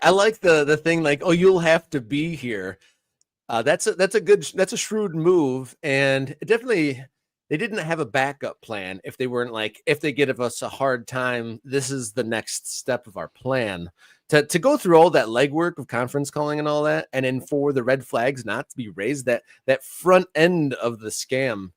I like the thing like, oh, you'll have to be here. That's a shrewd move, and definitely they didn't have a backup plan. If they weren't like, if they give us a hard time, this is the next step of our plan. To go through all that legwork of conference calling and all that, and then for the red flags not to be raised, that front end of the scam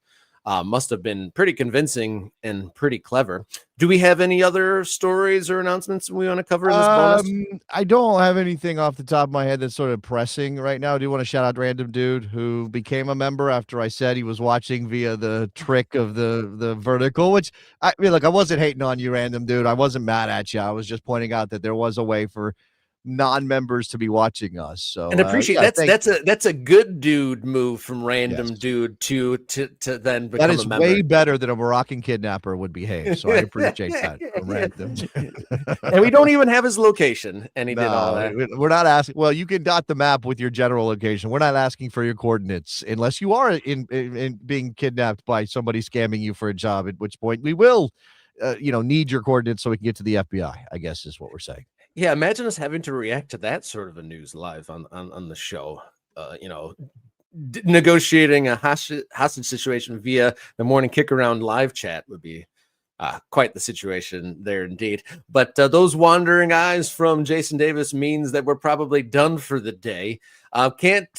must have been pretty convincing and pretty clever. Do we have any other stories or announcements we want to cover in this bonus? I don't have anything off the top of my head that's sort of pressing right now. I do want to shout out Random Dude, who became a member after I said he was watching via the trick of the vertical, which I mean, look, I wasn't hating on you, Random Dude. I wasn't mad at you. I was just pointing out that there was a way for non-members to be watching us. So and appreciate that's a good dude move from Random Dude to then become that is a member. Way better than a Moroccan kidnapper would behave. So I appreciate that from Random Dude. And we don't even have his location, and he did all that. We're not asking. Well, you can dot the map with your general location. We're not asking for your coordinates unless you are in being kidnapped by somebody scamming you for a job, at which point we will need your coordinates so we can get to the FBI, I guess is what we're saying. Yeah, imagine us having to react to that sort of a news live on the show. Negotiating a hostage situation via the morning Kickaround live chat would be quite the situation there indeed. But those wandering eyes from Jason Davis means that we're probably done for the day. Can't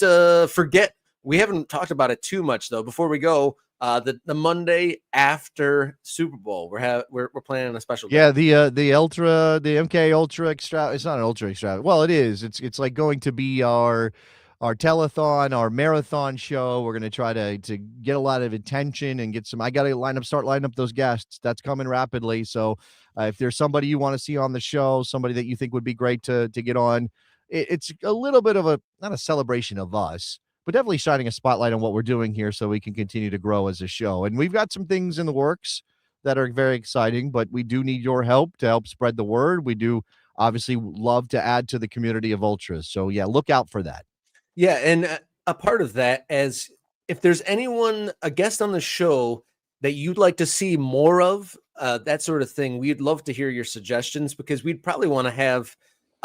forget, we haven't talked about it too much though. Before we go, the Monday after Super Bowl, we're planning a special day. Yeah, the MK Ultra Extra. It's not an Ultra Extra. Well, it is. It's like going to be our telethon, our marathon show. We're going to try to get a lot of attention and get some. I got to start lining up those guests. That's coming rapidly. So if there's somebody you want to see on the show, somebody that you think would be great to get on, it's a little bit of not a celebration of us, but definitely shining a spotlight on what we're doing here so we can continue to grow as a show. And we've got some things in the works that are very exciting, but we do need your help to help spread the word. We do obviously love to add to the community of ultras. So yeah, look out for that. Yeah. And a part of that, as if there's anyone, a guest on the show that you'd like to see more of, that sort of thing, we'd love to hear your suggestions, because we'd probably want to have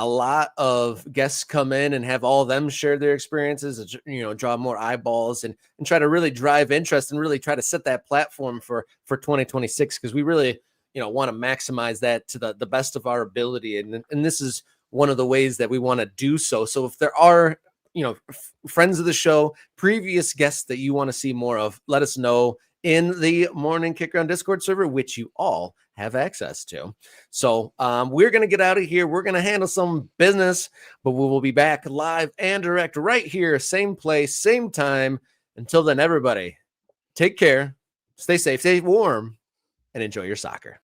a lot of guests come in and have all of them share their experiences, draw more eyeballs and try to really drive interest and really try to set that platform for 2026. Because we really, want to maximize that to the best of our ability. And this is one of the ways that we want to do so. So if there are, friends of the show, previous guests that you want to see more of, let us know in the Morning Kickaround Discord server, which you all have access to. So we're going to get out of here. We're going to handle some business, but we will be back live and direct right here, same place, same time. Until then, everybody, take care, stay safe, stay warm, and enjoy your soccer.